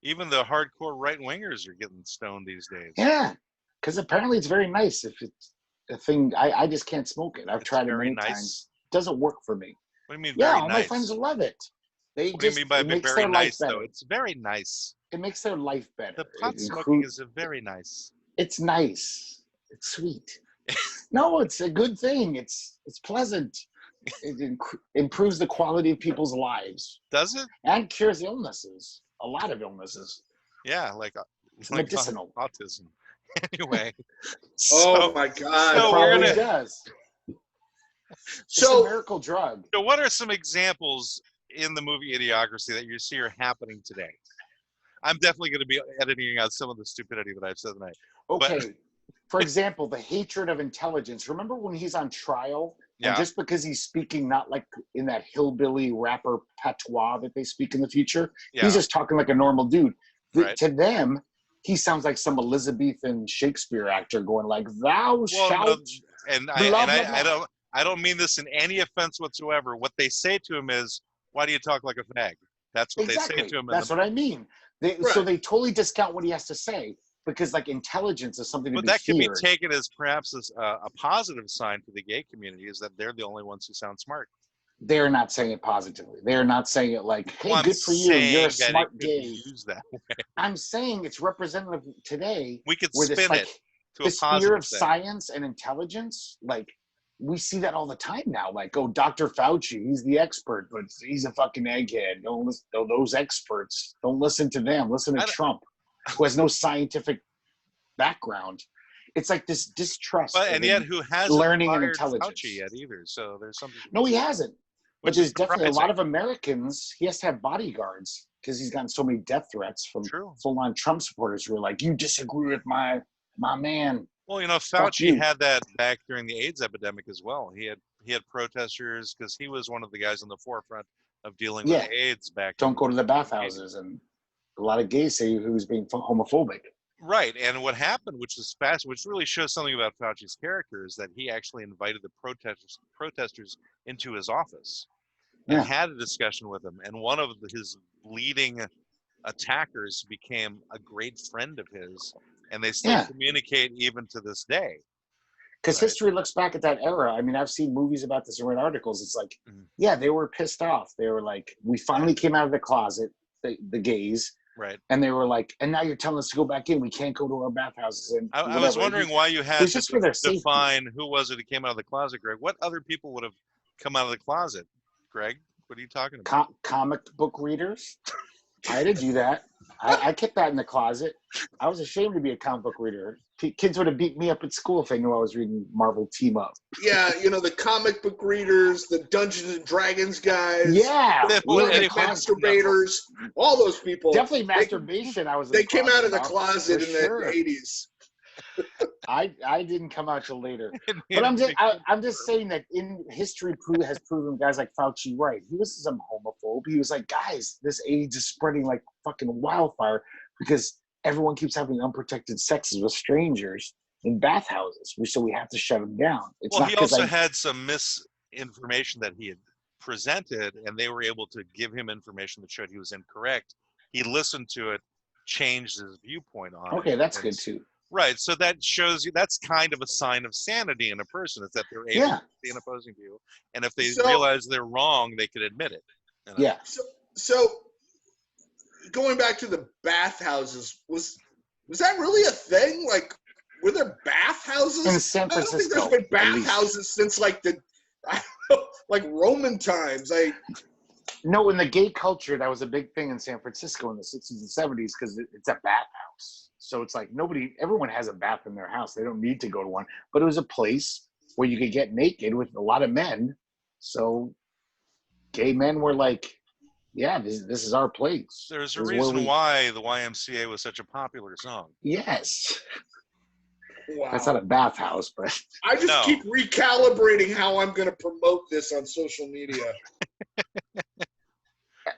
even the hardcore right wingers are getting stoned these days. Yeah, because apparently it's very nice. If it's a thing, I just can't smoke it. I've tried it many times. It doesn't work for me. What do you mean? Yeah, very all nice? my friends love it. What do you mean by very nice? Though it's very nice. It makes their life better. The pot smoking is very nice. It's nice. It's sweet. No, it's a good thing. It's pleasant. It improves the quality of people's lives. Does it? And cures illnesses. A lot of illnesses. Yeah, like medicinal autism. Anyway. Oh my God! So it probably does. It's a miracle drug. So, what are some examples in the movie Idiocracy that you see are happening today? I'm definitely going to be editing out some of the stupidity that I've said tonight. Okay. For example, the hatred of intelligence. Remember when he's on trial? Yeah. And just because he's speaking not like in that hillbilly rapper patois that they speak in the future, he's just talking like a normal dude. Right. To them, he sounds like some Elizabethan Shakespeare actor going like, "Thou shalt." And blah, I don't mean this in any offense whatsoever. What they say to him is, "Why do you talk like a fag?" That's what they say to him. That's what I mean. So they totally discount what he has to say because like intelligence is something to be feared. But that can be taken as perhaps as a positive sign for the gay community, is that they're the only ones who sound smart. They're not saying it positively. They're not saying it like, "Hey, good for you. You're a smart gay." That way. I'm saying it's representative today. We could spin it to a positive fear of thing. Science and intelligence, like we see that all the time now. Like, oh, Dr. Fauci, he's the expert, but he's a fucking egghead. Don't listen to those experts. Don't listen to them. Listen to Trump, who has no scientific background. It's like this distrust. And yet, who hasn't learning and fired intelligence Fauci yet either? So there's something. No, he hasn't. But there's definitely a lot of Americans. He has to have bodyguards because he's gotten so many death threats from full-on Trump supporters who are like, "You disagree with my man." Well, Fauci had that back during the AIDS epidemic as well. He had protesters because he was one of the guys on the forefront of dealing with AIDS back. Don't go to the bathhouses, and a lot of gays say he was being homophobic. Right, and what happened, which really shows something about Fauci's character, is that he actually invited the protesters into his office and had a discussion with them. And one of his leading attackers became a great friend of his, and they still communicate even to this day. Because history looks back at that era. I mean, I've seen movies about this and read articles. It's like, they were pissed off. They were like, we finally came out of the closet, the gays. Right. And they were like, and now you're telling us to go back in. We can't go to our bathhouses. And I was wondering why you had to define who was it who came out of the closet, Greg. What other people would have come out of the closet, Greg? What are you talking about? Comic book readers. I had to do that. I kept that in the closet. I was ashamed to be a comic book reader. Kids would have beat me up at school if they knew I was reading Marvel Team Up. Yeah, the comic book readers, the Dungeons and Dragons guys. Yeah. The masturbators. All those people. Definitely masturbation. They came out of the closet in the 80s. I didn't come out till later. But I'm just saying that in history has proven guys like Fauci right. He was some homophobe. He was like, guys, this AIDS is spreading like fucking wildfire because everyone keeps having unprotected sexes with strangers in bathhouses. So we have to shut them down. It's well, not he because also had some misinformation that he had presented, and they were able to give him information that showed he was incorrect. He listened to it, changed his viewpoint on it. Okay, that's good too. Right, so that shows you, that's kind of a sign of sanity in a person, is that they're able to see an opposing view, and if they realize they're wrong, they could admit it. You know? Yeah. So going back to the bathhouses, was that really a thing? Like, were there bathhouses in San Francisco? I don't think there's been bathhouses since like like Roman times. No, in the gay culture, that was a big thing in San Francisco in the 60s and 70s because it's a bathhouse. So it's like everyone has a bath in their house. They don't need to go to one. But it was a place where you could get naked with a lot of men. So gay men were like, yeah, this is our place. There's a reason why the YMCA was such a popular song. Yes. Wow. That's not a bathhouse, but I just keep recalibrating how I'm going to promote this on social media.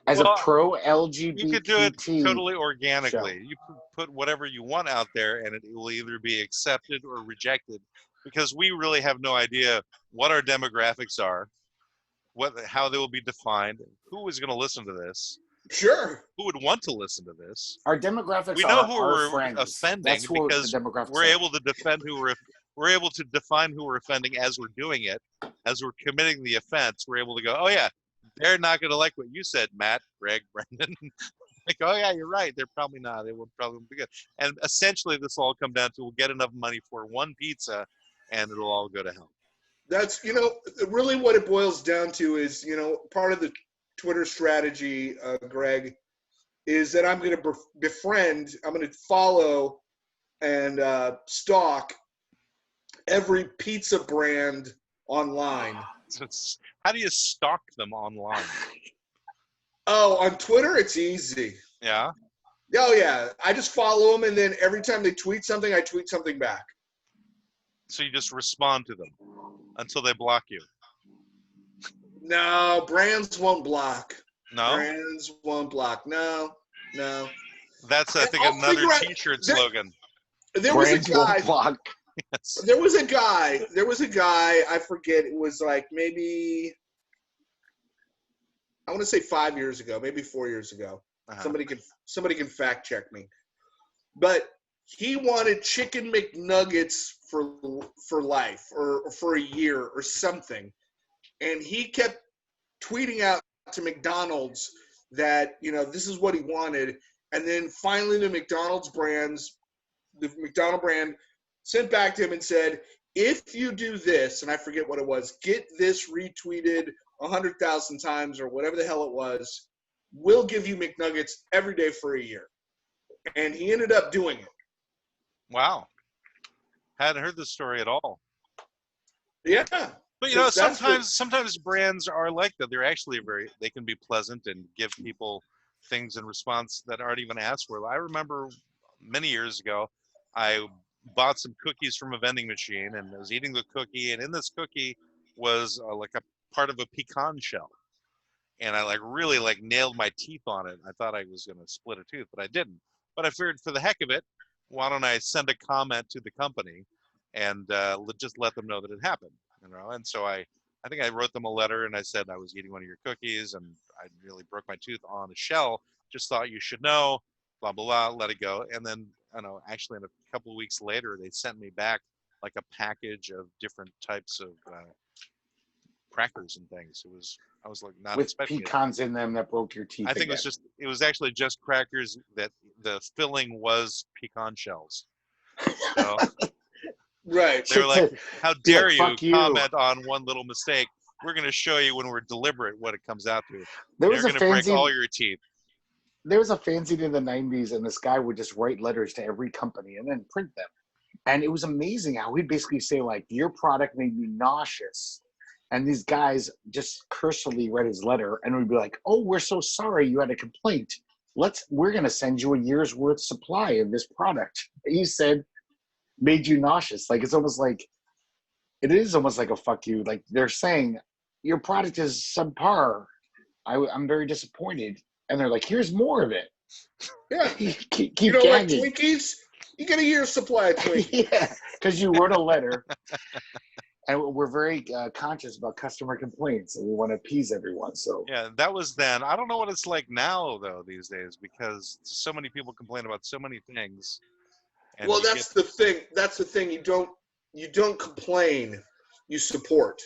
As a pro LGBT, you could do it totally organically. show. You put whatever you want out there, and it will either be accepted or rejected, because we really have no idea what our demographics are, how they will be defined, who is going to listen to this. Sure. Who would want to listen to this? Our demographics. We know are who our we're friends. offending That's because the demographics we're are. able to defend who we're able to define who we're offending as we're doing it, as we're committing the offense. We're able to go, oh yeah, they're not going to like what you said, Matt, Greg, Brendan. Like, oh yeah, you're right. They're probably not. They will probably be good. And essentially, this will all come down to we'll get enough money for one pizza, and it'll all go to hell. That's really what it boils down to is part of the Twitter strategy, Greg, is that I'm going to befriend, I'm going to follow and stalk every pizza brand online. So how do you stalk them online? Oh, on Twitter, it's easy. Yeah? Oh, yeah. I just follow them, and then every time they tweet something, I tweet something back. So you just respond to them until they block you? No, brands won't block. No? Brands won't block. No. That's, I think, another T-shirt slogan. There was a guy. Block. Yes. There was a guy, I forget, it was like maybe, I want to say 5 years ago, maybe 4 years ago. Uh-huh. Somebody can fact check me. But he wanted chicken McNuggets for life or for a year or something. And he kept tweeting out to McDonald's that, this is what he wanted. And then finally the McDonald brand sent back to him and said, if you do this, and I forget what it was, get this retweeted 100,000 times or whatever the hell it was, we'll give you McNuggets every day for a year. And he ended up doing it. Wow. Hadn't heard this story at all. Yeah. But sometimes brands are like that. They're actually they can be pleasant and give people things in response that aren't even asked for. I remember many years ago, I bought some cookies from a vending machine, and I was eating the cookie, and in this cookie was like a part of a pecan shell. And I really nailed my teeth on it. I thought I was going to split a tooth, but I didn't. But I figured for the heck of it, why don't I send a comment to the company and just let them know that it happened, And so I think I wrote them a letter, and I said I was eating one of your cookies, and I really broke my tooth on a shell. Just thought you should know, blah, blah, blah, let it go. And then, actually in a couple of weeks later, they sent me back like a package of different types of crackers and things. I was like not with expecting pecans in them that broke your teeth. I think it was actually just crackers that the filling was pecan shells. So, right. They were like, how dare you comment on one little mistake? We're going to show you when we're deliberate what it comes out to. You're going to break all your teeth. There was a fanzine in the 90s, and this guy would just write letters to every company and then print them. And it was amazing how he'd basically say, like, your product made me nauseous. And these guys just cursorily read his letter and would be like, oh, we're so sorry you had a complaint. We're going to send you a year's worth supply of this product. He said, made you nauseous. Like, it is almost like a fuck you. Like, they're saying, your product is subpar. I'm very disappointed. And they're like, here's more of it. Yeah. keep You don't like gagging. Twinkies? You get a year's supply of Twinkies. Yeah, because you wrote a letter. And we're very conscious about customer complaints, and we want to appease everyone. So yeah, that was then. I don't know what it's like now though these days, because so many people complain about so many things. And Well, that's the thing. That's the thing. You don't complain. You support.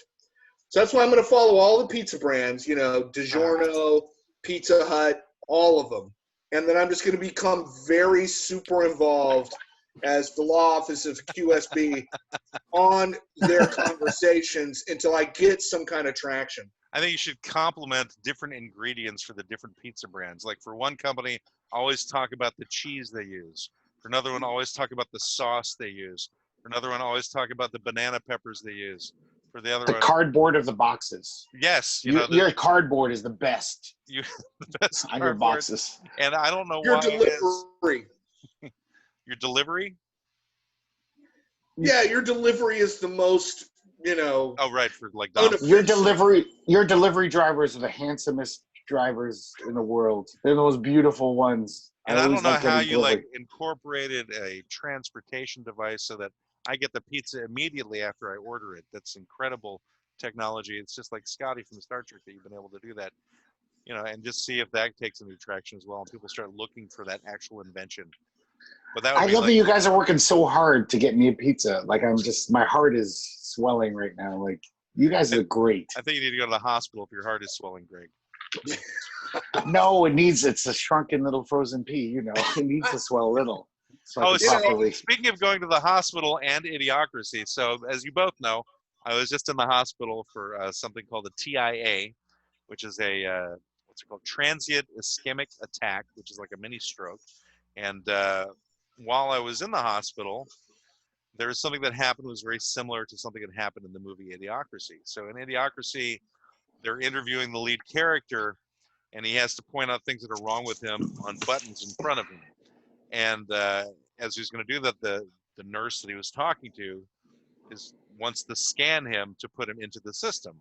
So that's why I'm going to follow all the pizza brands. DiGiorno, Pizza Hut, all of them. And then I'm just going to become very super involved as the law office of QSB on their conversations until I get some kind of traction. I think you should complement different ingredients for the different pizza brands. Like for one company, always talk about the cheese they use. For another one, always talk about the sauce they use. For another one, always talk about the banana peppers they use. For the other the one, cardboard of the boxes. yes, Your cardboard is the best. The best on your boxes. And I don't know Your why delivery. Your delivery? Yeah, your delivery is the most, Oh, right, for like your delivery drivers are the handsomest drivers in the world. They're the most beautiful ones. And I don't know how you incorporated a transportation device so that I get the pizza immediately after I order it. That's incredible technology. It's just like Scotty from Star Trek that you've been able to do that, and just see if that takes any traction as well, and people start looking for that actual invention. But that would I love that you guys are working so hard to get me a pizza. Like my heart is swelling right now. Like you guys are great. I think you need to go to the hospital if your heart is swelling, Greg. No, it's a shrunken little frozen pea. It needs to swell a little. So speaking of going to the hospital and Idiocracy, so as you both know, I was just in the hospital for something called a TIA, which is a what's it called, transient ischemic attack, which is like a mini stroke. And while I was in the hospital, there was something that happened that was very similar to something that happened in the movie Idiocracy. So in Idiocracy, they're interviewing the lead character, and he has to point out things that are wrong with him on buttons in front of him. And as he's going to do that, the nurse that he was talking to wants to scan him to put him into the system.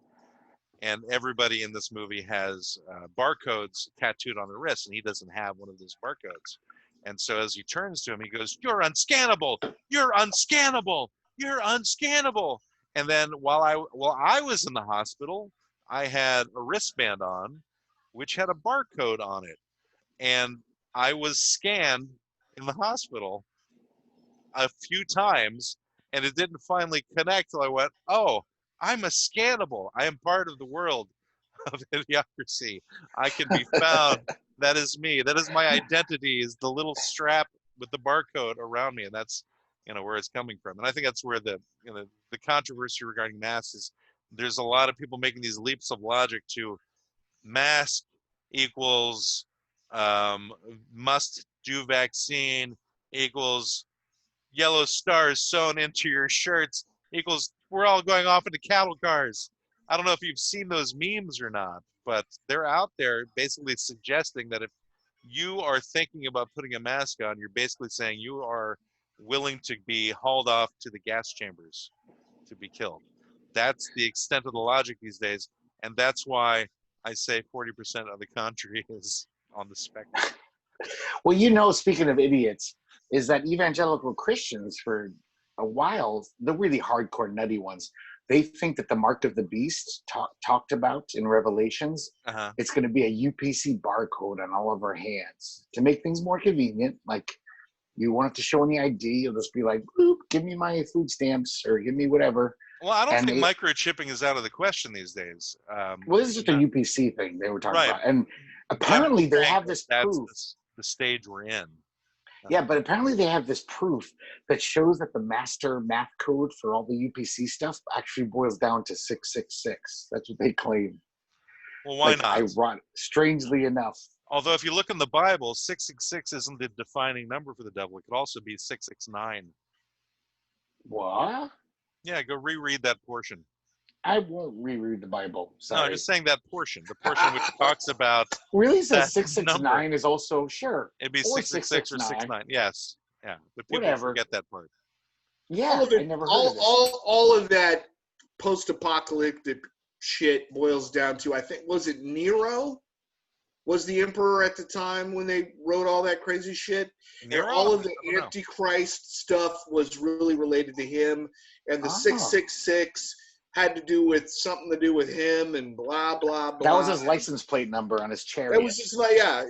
And everybody in this movie has barcodes tattooed on their wrists, and he doesn't have one of those barcodes. And so as he turns to him, he goes, "You're unscannable! You're unscannable! You're unscannable!" And then while I was in the hospital, I had a wristband on, which had a barcode on it. And I was scanned in the hospital a few times, and it didn't finally connect till I went, "Oh, I'm a scannable. I am part of the world of Idiocracy. I can be found. That is me. That is my identity, is the little strap with the barcode around me." And that's, where it's coming from. And I think that's where the controversy regarding masks is. There's a lot of people making these leaps of logic to mask equals must do vaccine equals yellow stars sewn into your shirts equals we're all going off into cattle cars. I don't know if you've seen those memes or not, but they're out there basically suggesting that if you are thinking about putting a mask on, you're basically saying you are willing to be hauled off to the gas chambers to be killed. That's the extent of the logic these days, and that's why I say 40% of the country is on the spectrum. Well, speaking of idiots, is that evangelical Christians for a while, the really hardcore nutty ones, they think that the mark of the beast talked about in Revelations, it's going to be a UPC barcode on all of our hands to make things more convenient. Like you won't have to show any ID. You'll just be like, boop, give me my food stamps or give me whatever. Well, I don't think microchipping is out of the question these days. Well, this is just a UPC thing they were talking about. And apparently they have this proof. The stage we're in. Yeah, but apparently they have this proof that shows that the master math code for all the UPC stuff actually boils down to 666. That's what they claim. Well, why not? Ironic, strangely enough. Although if you look in the Bible, 666 isn't the defining number for the devil. It could also be 669. What? Yeah, go reread that portion. I won't reread the Bible. Sorry. No, I'm just saying that portion. The portion which talks about. Really says 669 is also, sure. It'd be 666 or 69. Yes. Yeah. But people forget that part. Yeah, I never heard of this. All of that post-apocalyptic shit boils down to, I think, was it Nero? was the emperor at the time when they wrote all that crazy shit. Nero? And all of the I don't know. Antichrist stuff was really related to him. And the Oh. 666 had to do with something to do with him and blah, blah, blah. That was his license plate number on his chariot. It was just like, yeah.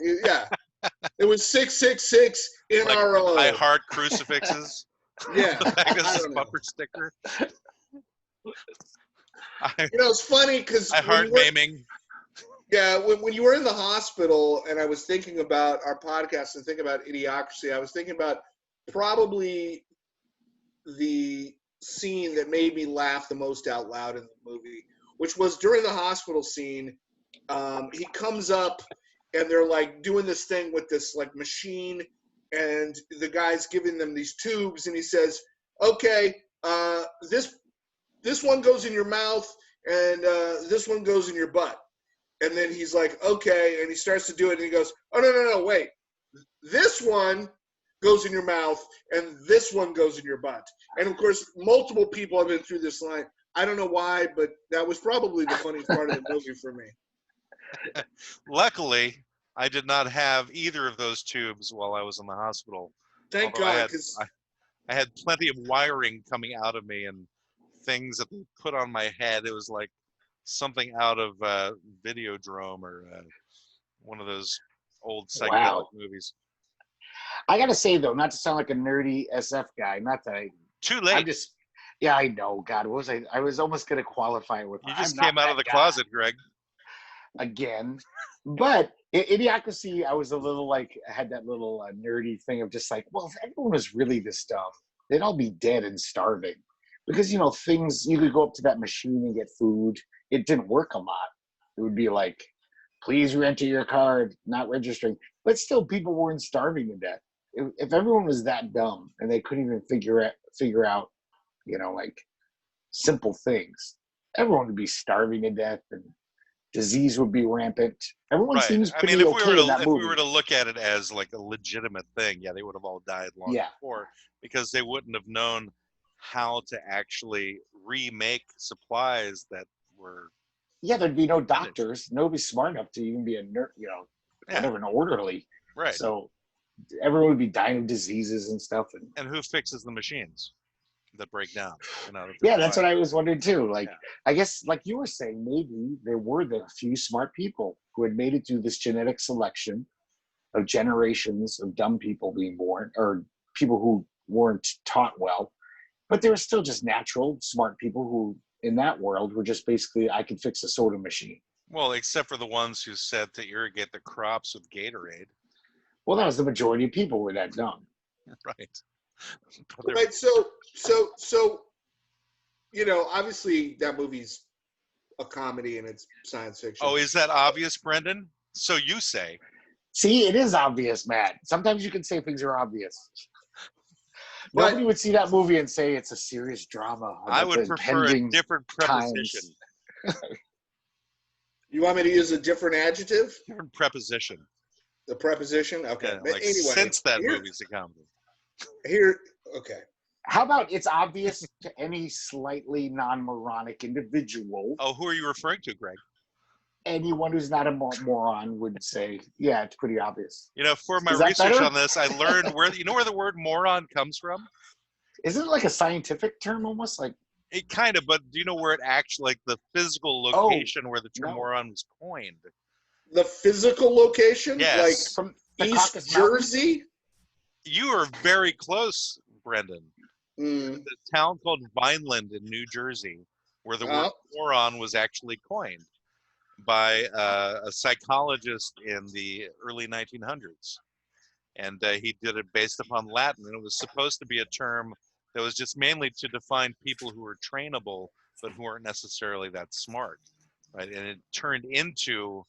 It was 666 NRO. I heart crucifixes. Yeah. The back of I his don't know. bumper sticker. It's funny because I heart maiming. Yeah, when you were in the hospital and I was thinking about our podcast and thinking about Idiocracy, I was thinking about probably the scene that made me laugh the most out loud in the movie, which was during the hospital scene. He comes up and they're like doing this thing with this like machine, and the guy's giving them these tubes, and he says, "Okay, this one goes in your mouth, and this one goes in your butt." And then he's like, "Okay," and he starts to do it, and he goes, "Oh, no, wait. This one goes in your mouth, and this one goes in your butt." And, of course, multiple people have been through this line. I don't know why, but that was probably the funniest part of the movie for me. Luckily, I did not have either of those tubes while I was in the hospital. Thank Although God, because I had plenty of wiring coming out of me and things that they put on my head. It was like something out of Videodrome or one of those old psychedelic movies. I gotta say though, not to sound like a nerdy SF guy, not that I. Too late. I'm just. Yeah, I know. God, what was I? I was almost gonna qualify it with. You just came out of the closet, Greg. Again, but Idiocracy, I was a little like I had that little nerdy thing of just like, well, if everyone was really this dumb, they'd all be dead and starving, because things you could go up to that machine and get food. It didn't work a lot. It would be like, please re-enter your card, not registering. But still, people weren't starving to death. If everyone was that dumb and they couldn't even figure out, like simple things, everyone would be starving to death and disease would be rampant. Everyone seems pretty okay in that movie. If we were to look at it as like a legitimate thing, yeah, they would have all died long before, because they wouldn't have known how to actually remake supplies that were. Yeah, there'd be no doctors. Nobody's smart enough to even be a nurse, whatever, an orderly. Right. So everyone would be dying of diseases and stuff. And who fixes the machines that break down? Yeah, that's what I was wondering too. Like, I guess, like you were saying, maybe there were the few smart people who had made it through this genetic selection of generations of dumb people being born, or people who weren't taught well, but they were still just natural, smart people who, in that world, were just basically, I could fix a soda machine. Well, except for the ones who said to irrigate the crops with Gatorade. Well, that was the majority of people were that dumb. Right. Right. So, obviously that movie's a comedy and it's science fiction. Oh, is that obvious, Brendan? So you say. See, it is obvious, Matt. Sometimes you can say things are obvious. Nobody would see that movie and say it's a serious drama. I would prefer a different preposition. You want me to use a different adjective? Different preposition. The preposition? Okay. Yeah, like, anyway, since that movie's a comedy. Okay. How about it's obvious to any slightly non-moronic individual? Oh, who are you referring to, Greg? Anyone who's not a moron would say, yeah, it's pretty obvious. For my research on this, I learned where the word moron comes from? Isn't it like a scientific term almost? Like it kind of, but do you know where it actually, like the physical location where the term moron was coined? The physical location? Yes. Like from East Jersey? You are very close, Brendan. Mm. The town called Vineland in New Jersey, where the word moron was actually coined by a psychologist in the early 1900s. And he did it based upon Latin. And it was supposed to be a term that was just mainly to define people who were trainable, but who weren't necessarily that smart. Right? And it turned into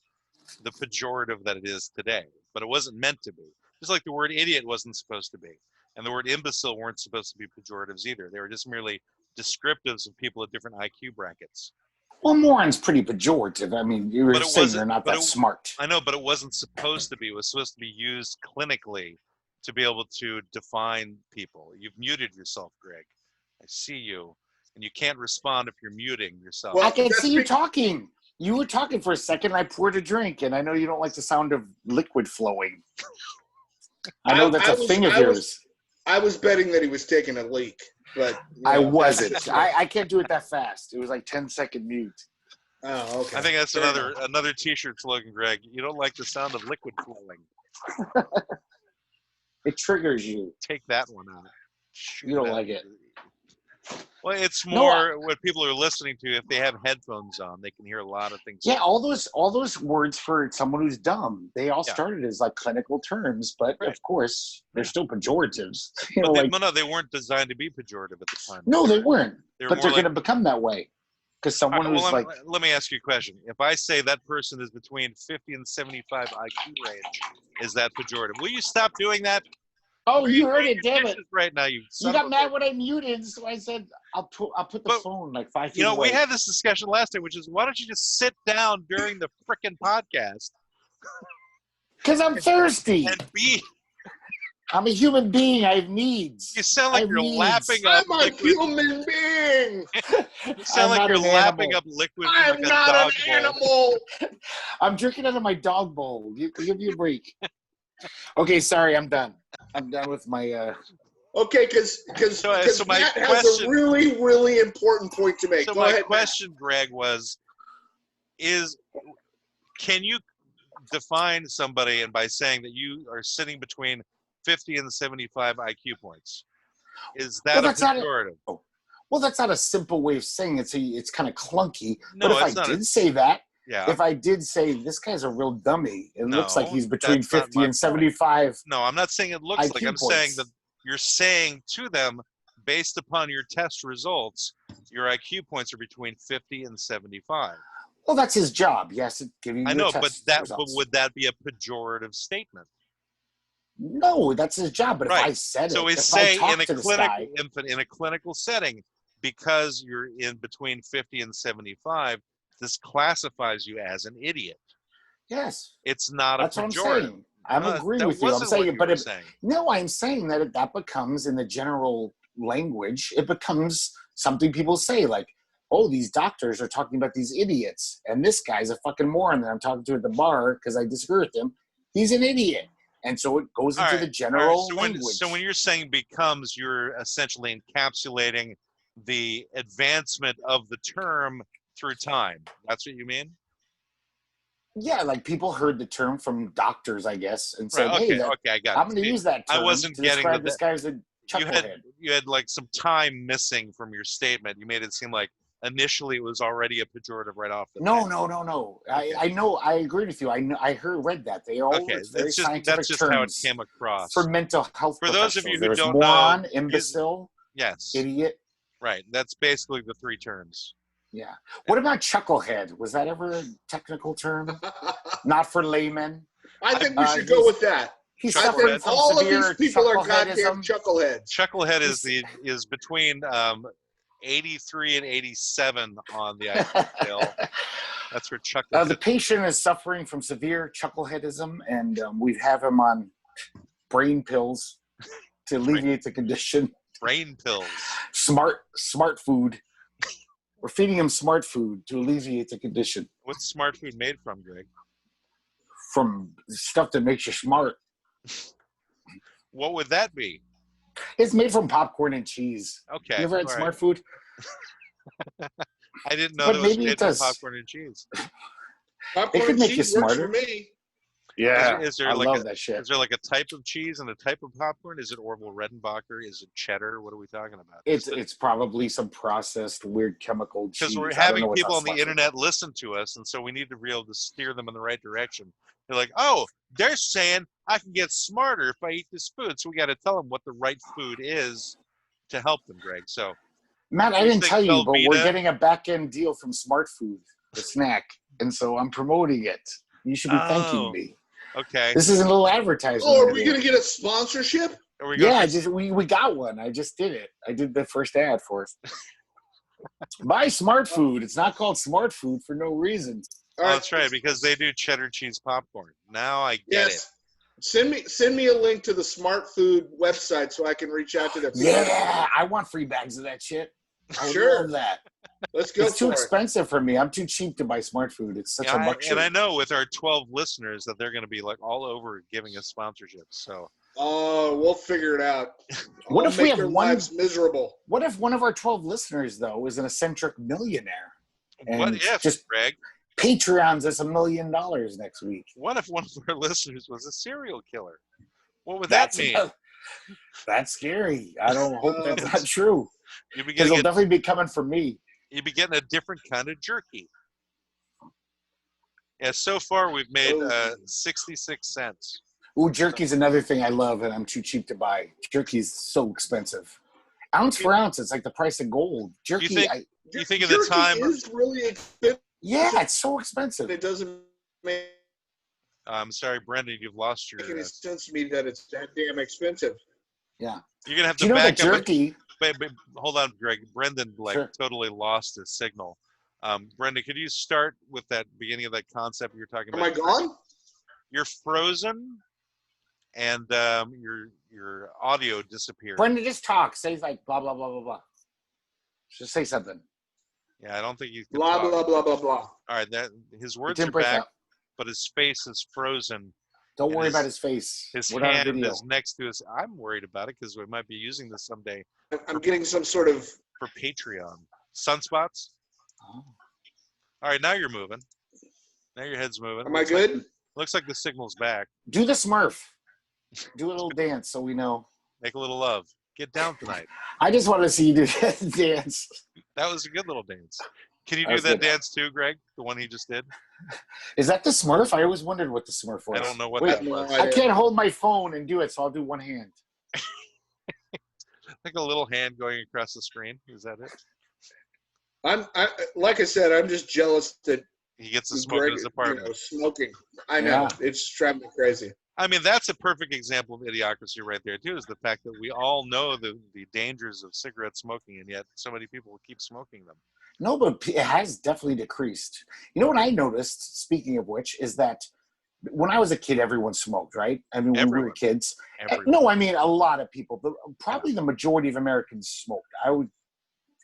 the pejorative that it is today. But it wasn't meant to be. Just like the word idiot wasn't supposed to be. And the word imbecile weren't supposed to be pejoratives either. They were just merely descriptives of people at different IQ brackets. Well, moron's pretty pejorative. I mean, you were saying they're not that smart. I know, but it wasn't supposed to be. It was supposed to be used clinically to be able to define people. You've muted yourself, Greg. I see you. And you can't respond if you're muting yourself. Well, I can see you talking. You were talking for a second. I poured a drink, and I know you don't like the sound of liquid flowing. I know that's a thing of yours. I was betting that he was taking a leak, but I wasn't. I can't do it that fast. It was like 10-second mute. Oh, okay. I think that's another T-shirt slogan, Greg. You don't like the sound of liquid flowing. It triggers you. Take that one out. You don't like it. Well, it's more what people are listening to. If they have headphones on, they can hear a lot of things. Yeah, all those words for someone who's dumb, they all started as like clinical terms, but of course they're still pejoratives. No, they weren't designed to be pejorative at the time. No, they weren't. But they're going to become that way because someone who's like. Let me ask you a question. If I say that person is between 50 and 75 IQ range, is that pejorative? Will you stop doing that? Oh, you heard it, damn it! Right now, you got mad when I muted, so I said I'll put the phone like 5 feet away. We had this discussion last time, which is why don't you just sit down during the frickin' podcast? Because I'm thirsty. And I'm a human being. I have needs. You sound like you're lapping up. I'm a human being. You sound like you're lapping up liquid. I'm not an animal. I'm drinking out of my dog bowl. Give me a break. Okay, sorry, I'm done. I'm done with my. Okay, because Matt has a really, really important point to make. So Go ahead, question, Greg, can you define somebody and by saying that you are sitting between 50 and 75 IQ points? Is that a pejorative? Well, that's not a simple way of saying it. It's kind of clunky. No, but if I did say that, if I did say this guy's a real dummy, it looks like he's between 50 and 75. No, I'm not saying it looks like. I'm saying that you're saying to them, based upon your test results, your IQ points are between 50 and 75. Well, that's his job. Yes, give you. I know, but would that be a pejorative statement? No, that's his job. But if I said so it, we say in a clinical setting, because you're in between 50 and 75, this classifies you as an idiot. Yes, it's not that's a pejorative. What I'm saying. I'm agreeing with you. I'm saying, I'm saying that that becomes in the general language. It becomes something people say, like, "Oh, these doctors are talking about these idiots, and this guy's a fucking moron that I'm talking to at the bar because I disagree with him. He's an idiot." And so it goes into the general language. So when you're saying becomes, you're essentially encapsulating the advancement of the term through time. That's what you mean? Yeah, like people heard the term from doctors, I guess, and said, "Hey, I got I'm going to use that term." I wasn't to getting describe this guy's a chucklehead. You had like some time missing from your statement. You made it seem like initially it was already a pejorative right off the bat. No. Okay. I know. I agree with you. I read that. They all it's very scientific that's just terms how it came across. For mental health. For those of you who There's don't moron, know, imbecile, idiot. Right. That's basically the three terms. Yeah. What about chucklehead? Was that ever a technical term? Not for laymen. I think we should go with that. He's suffering from all of severe these people are goddamn chuckleheads. Chucklehead is between 83 and 87 on the IQ scale. That's where chucklehead. The patient is suffering from severe chuckleheadism, and we have him on brain pills to alleviate the condition. Brain pills. Smart food. We're feeding him smart food to alleviate the condition. What's smart food made from, Greg? From stuff that makes you smart. What would that be? It's made from popcorn and cheese. Okay. You ever had smart food? I didn't know that was made from popcorn and cheese. Popcorn it could make you smarter. For me. Yeah, I love that shit. Is there like a type of cheese and a type of popcorn? Is it Orville Redenbacher? Is it cheddar? What are we talking about? It's probably some processed weird chemical cheese. Because we're having people on the internet listen to us, and so we need to be able to steer them in the right direction. They're like, oh, they're saying I can get smarter if I eat this food. So we got to tell them what the right food is to help them, Greg. So, Matt, I didn't tell you, but we're getting a back-end deal from Smart Food, the snack, and so I'm promoting it. You should be thanking me. Okay. This is a little advertisement. Oh, are we going to get a sponsorship? We got one. I just did it. I did the first ad for it. Buy Smart Food. It's not called Smart Food for no reason. Oh, that's right, because they do cheddar cheese popcorn. Now I get it. Send me a link to the Smart Food website so I can reach out to them. Yeah, I want free bags of that shit. I would Sure. love that. Let's go. It's too expensive for me. I'm too cheap to buy smart food. It's such a luxury. And I know with our 12 listeners that they're going to be like all over giving us sponsorships. So. Oh, we'll figure it out. What if we have their lives miserable? What if one of our 12 listeners though is an eccentric millionaire? And what if, just Greg? Patreons us $1 million next week. What if one of our listeners was a serial killer? What would that mean? That's scary. I don't hope that's not true. Because they'll definitely be coming for me. You'd be getting a different kind of jerky. Yeah, so far we've made 66 cents. Ooh, jerky's another thing I love, and I'm too cheap to buy. Jerky's so expensive. Ounce for ounce, it's like the price of gold. Jerky. You think of the time? Is really expensive. Yeah, it's so expensive. It doesn't make. I'm sorry, Brendan, you've lost your. Make any sense to me that it's that damn expensive. Yeah. You're gonna have to back back up. Jerky. But hold on, Greg. Brendan totally lost his signal. Brendan, could you start with that beginning of that concept you're talking about? Am I gone? You're frozen, and your audio disappeared. Brendan, just talk. Say like blah blah blah blah blah. Just say something. Yeah, I don't think you can blah talk. blah blah blah blah. All right, his words are back, but his face is frozen. Don't worry about his face. His hand is next to his. I'm worried about it because we might be using this someday. I'm getting some sort of for Patreon. Sunspots. Oh. All right, now you're moving. Now your head's moving. Am I good? Looks like the signal's back. Do the Smurf. Do a little dance so we know. Make a little love. Get down tonight. I just want to see you do that dance. That was a good little dance. Can you do that dance too, Greg? The one he just did? Is that the Smurf? I always wondered what the Smurf was. I don't know what that was. I can't hold my phone and do it, so I'll do one hand. Like a little hand going across the screen. Is that it? Like I said, I'm just jealous that he gets to smoke in his apartment. Smoking. I know. It's driving me crazy. I mean, that's a perfect example of idiocracy right there, too, is the fact that we all know the dangers of cigarette smoking, and yet so many people will keep smoking them. No, but it has definitely decreased. You know what I noticed, speaking of which, is that when I was a kid, everyone smoked, right? I mean, when we were kids. No, I mean, a lot of people. But probably the majority of Americans smoked.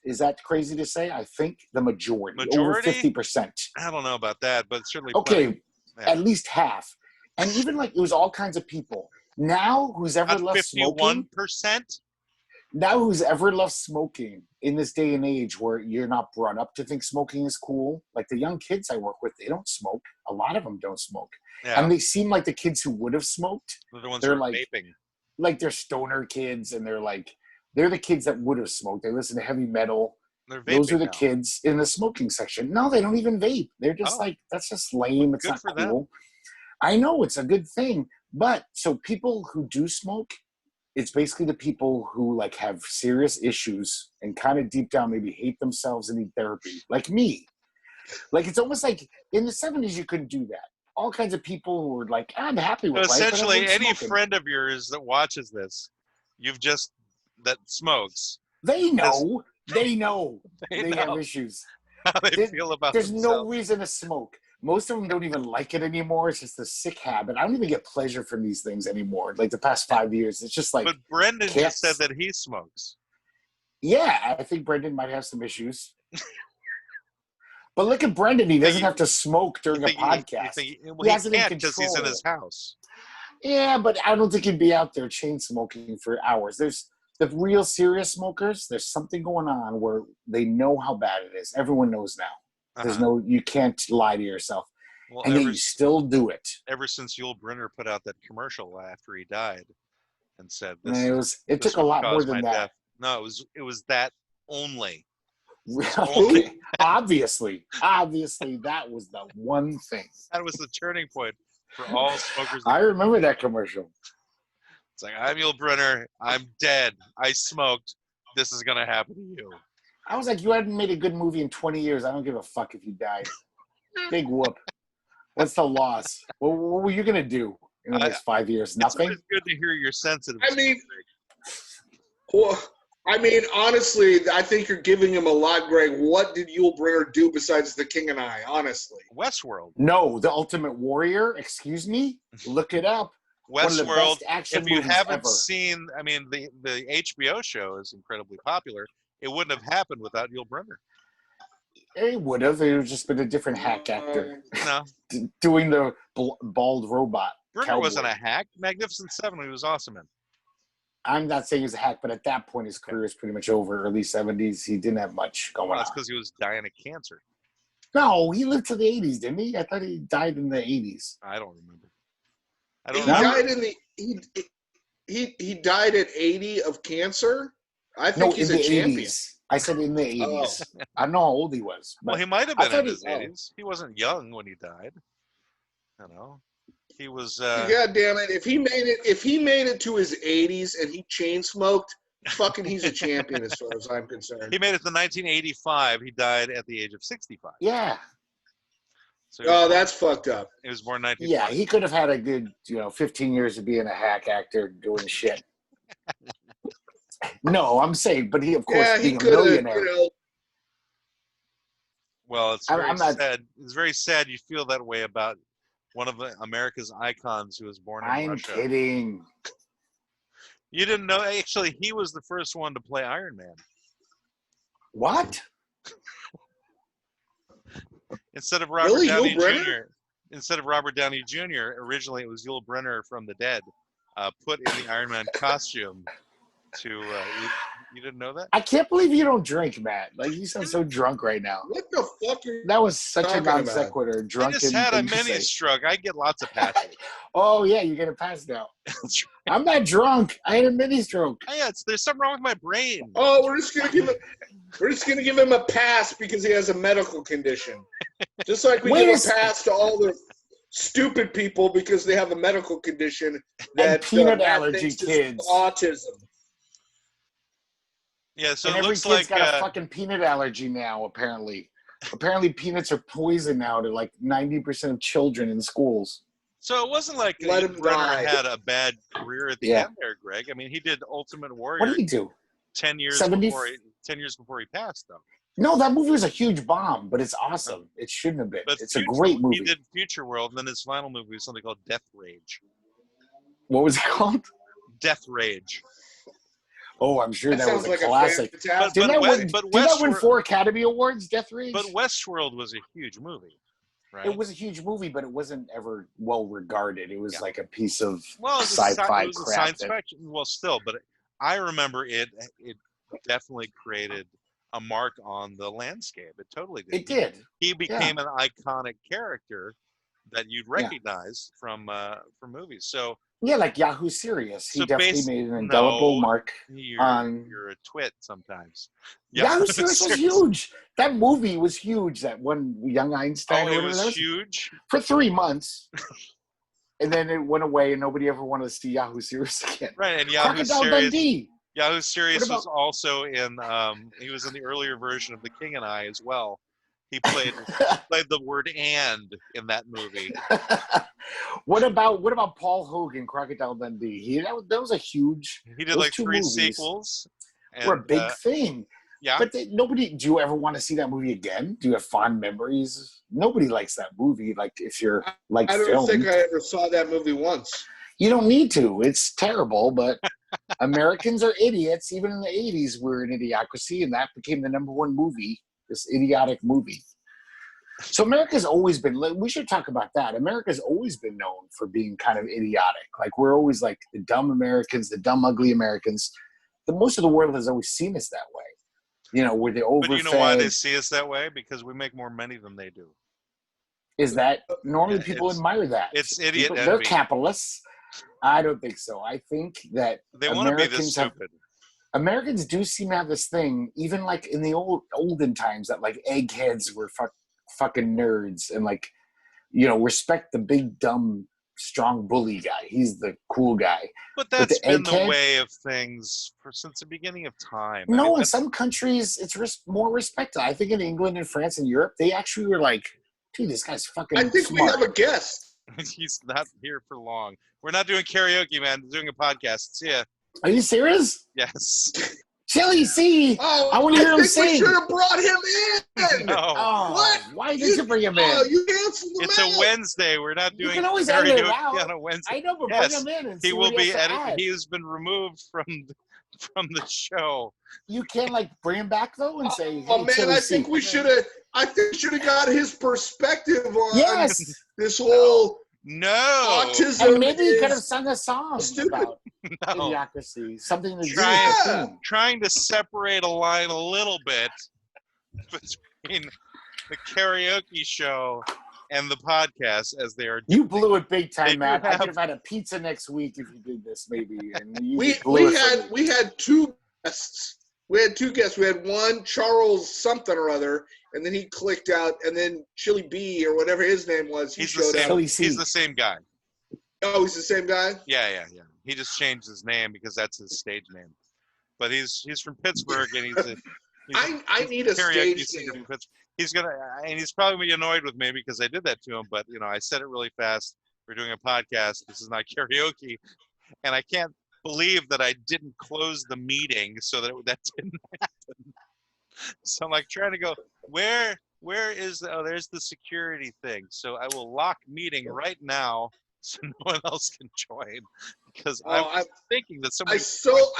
Is that crazy to say? I think the majority? Over 50%. I don't know about that, but certainly. Okay, at least half. And even like it was all kinds of people. Now, who's ever left smoking? 51%? Now, who's ever left smoking in this day and age where you're not brought up to think smoking is cool? Like the young kids I work with, they don't smoke. A lot of them don't smoke. Yeah. And they seem like the kids who would have smoked. They're the ones who are like vaping. Like they're stoner kids, and they're the kids that would have smoked. They listen to heavy metal. Those are the kids in the smoking section. No, they don't even vape. They're just like, that's just lame. It's not cool. Them. I know it's a good thing. But so people who do smoke, it's basically the people who like have serious issues and kind of deep down maybe hate themselves and need therapy. Like me. Like it's almost like in the 70s you couldn't do that. All kinds of people who were like, I'm happy with life. Essentially, any friend of yours that watches this, that smokes. They know. They have issues. How they feel about There's themselves. No reason to smoke. Most of them don't even like it anymore. It's just a sick habit. I don't even get pleasure from these things anymore. Like the past 5 years, it's just like. But Brendan just said that he smokes. Yeah, I think Brendan might have some issues. But look at Brendan. He doesn't have to smoke during a podcast. He can't because he's in his house. Yeah, but I don't think he'd be out there chain smoking for hours. There's the real serious smokers. There's something going on where they know how bad it is. Everyone knows now. There's you can't lie to yourself. Well, and you still do it. Ever since Yul Brynner put out that commercial after he died and said it took a lot more than that. Death. No, it was that only. Really? Obviously, that was the one thing. That was the turning point for all smokers. I remember that commercial. It's like, I'm Yul Brynner. I'm dead. I smoked. This is going to happen to you. I was like, you hadn't made a good movie in 20 years. I don't give a fuck if you died. Big whoop. What's the loss? What were you going to do in the next 5 years? Nothing? It's good to hear you're sensitive. I mean, honestly, I think you're giving him a lot, Greg. What did Yul Brynner do besides The King and I, honestly? Westworld. No, The Ultimate Warrior. Excuse me? Look it up. Westworld, if you haven't seen, I mean, the HBO show is incredibly popular. it wouldn't have happened without Yul Brynner. It would have. It would have just been a different hack actor No, doing the bald robot. Brynner cowboy. wasn't a hack. Magnificent Seven, he was awesome in. I'm not saying he was a hack, but at that point, his career was pretty much over. Early 70s, he didn't have much going Well, on. that's because he was dying of cancer. No, he lived to the 80s, didn't he? I thought he died in the 80s. I don't remember. He died at 80 of cancer. I think he's a champion. 80s. I said in the 80s. I don't know how old he was. Well, he might have been in his 80s. He wasn't young when he died. You know, he was. God damn it! If he made it to his 80s and he chain smoked, fucking, he's a champion as far as I'm concerned. He made it to 1985. He died at the age of 65. Yeah. So that's fucked up. He was born in 19. Yeah, he could have had a good, 15 years of being a hack actor doing shit. No, I'm saying, but he, of course, being a millionaire. Well, it's very sad. It's very sad you feel that way about one of America's icons who was born in Russia. I'm kidding. You didn't know? Actually, he was the first one to play Iron Man. What? Instead of Robert Downey Jr. Instead of Robert Downey Jr., originally it was Yul Brynner from the dead, put in the Iron Man costume. You didn't know that? I can't believe you don't drink, Matt. Like, you sound so drunk right now. What the fuck are that was such a non sequitur. I just had a mini stroke. I get lots of passes. Oh yeah, you get a pass now. I'm not drunk. I had a mini stroke. Oh, yeah, there's something wrong with my brain. Oh, we're just gonna give him a pass because he has a medical condition. Just like we give a pass to all the stupid people because they have a medical condition that peanut allergy kids, autism. Yeah, so and it looks every kid's like got a fucking peanut allergy now. Apparently, peanuts are poison now to like 90% of children in schools. So it wasn't like Brenner had a bad career at the end there, Greg. I mean, he did Ultimate Warrior. What did he do? 10 years before he passed, though. No, that movie was a huge bomb, but it's awesome. It shouldn't have been. It's a great movie. He did Future World, and then his final movie was something called Death Rage. What was it called? Death Rage. Oh, I'm sure that was a like classic. Did that win 4 Academy Awards, Death Rage? But Westworld was a huge movie, right? It was a huge movie, but it wasn't ever well regarded. It was like a piece of sci-fi crap. Science fiction. Well, still, but I remember it definitely created a mark on the landscape. It totally did. It did. He became an iconic character that you'd recognize from movies. So yeah, like Yahoo Serious. He definitely made an indelible mark on. You're a twit sometimes. Yahoo Serious was huge. That movie was huge. That one Young Einstein. Oh, it was huge for 3 months. And then it went away, and nobody ever wanted to see Yahoo Serious again. Right, and Yahoo Serious was also in. He was in the earlier version of The King and I as well. He played the word "and" in that movie. What about Paul Hogan, Crocodile Dundee? That was a huge. He did like 3 sequels. Were a big thing. Yeah. But nobody. Do you ever want to see that movie again? Do you have fond memories? Nobody likes that movie. Like if you're like I don't think I ever saw that movie once. You don't need to. It's terrible, but Americans are idiots. Even in the 80s, we're an idiocracy, and that became the #1 movie. This idiotic movie. So America's always been, we should talk about that. America's always been known for being kind of idiotic. Like we're always like the dumb Americans, the dumb, ugly Americans. Most of the world has always seen us that way. We're the overfed. But you know why they see us that way? Because we make more money than they do. Is that, normally people admire that. It's idiot envy. They're capitalists. I don't think so. I think that they want to be this stupid. Americans do seem to have this thing, even like in the olden times, that like eggheads were fucking nerds and like, respect the big, dumb, strong bully guy. He's the cool guy. But that's been the way of things since the beginning of time. No, in some countries, it's more respected. I think in England and France and Europe, they actually were like, dude, this guy's fucking I think smart. we have a guest. He's not here for long. We're not doing karaoke, man. We're doing a podcast. See ya. Are you serious? Yes. Chili C. I want to hear him sing. We should have brought him in. No. Oh, what? Why did you bring him in? Oh, you canceled the It's a Wednesday. We're not doing. You can always edit it out. On a Wednesday. I know, but bring him in and see he will what be edited. He has been removed from from the show. You can't like bring him back though and say, "Oh hey, man, Chili I think we should have. I think should have got his perspective on Yes. this whole No. autism." And maybe he could have is sung a song stupid. about No. Idiocracy, something to do with Trying- the theme. Trying to separate a line a little bit between the karaoke show and the podcast, as they are. You blew it big They time, do Matt. I have- could have had a pizza next week if you did this, maybe. And you We just blew it for me. we had two guests. We had two guests. We had one, Charles something or other, and then he clicked out, and then Chili B or whatever his name was, he He's the showed same. up. Chili C. He's the same guy. Oh, he's the same guy? Yeah. He just changed his name because that's his stage name. But he's from Pittsburgh, and he's I need a karaoke stage singer name. from Pittsburgh. He's gonna, and he's probably gonna be annoyed with me because I did that to him. But I said it really fast. We're doing a podcast. This is not karaoke, and I can't believe that I didn't close the meeting so that that didn't happen. So I'm like trying to go, where is there's the security thing. So I will lock meeting right now so no one else can join, because I'm thinking that somebody. I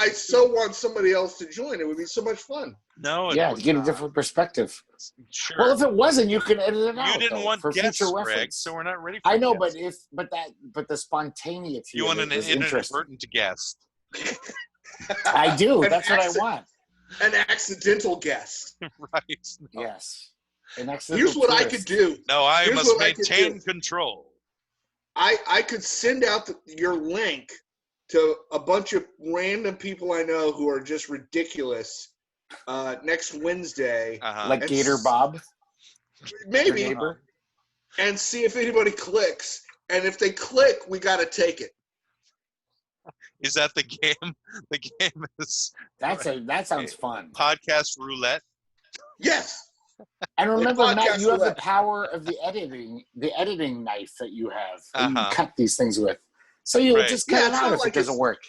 so want somebody else to join. It would be so much fun. No, Yeah, to get a different perspective. Sure. Well, if it wasn't, you could edit it out. You didn't though, want for guests, future Greg, reference. so we're not ready for I know, guests. but the spontaneity. You want of an it was interesting. inadvertent guest. I do. An That's what I want. An accidental guest. Right. No. Yes. An accidental Here's what I tourist. could do. No, I Here's must what I could maintain do. control. I could send out your link to a bunch of random people I know who are just ridiculous next Wednesday. Uh-huh. Like And Gator Bob, your Maybe. neighbor. And see if anybody clicks. And if they click, we got to take it. Is that the game? The game is That sounds fun. podcast roulette. Yes. And remember, Like Matt, podcast you have the roulette. power of the editing knife that you have. That Uh-huh. you cut these things with. So you Right. just Yeah, cut it it's out not if like it doesn't it's- work.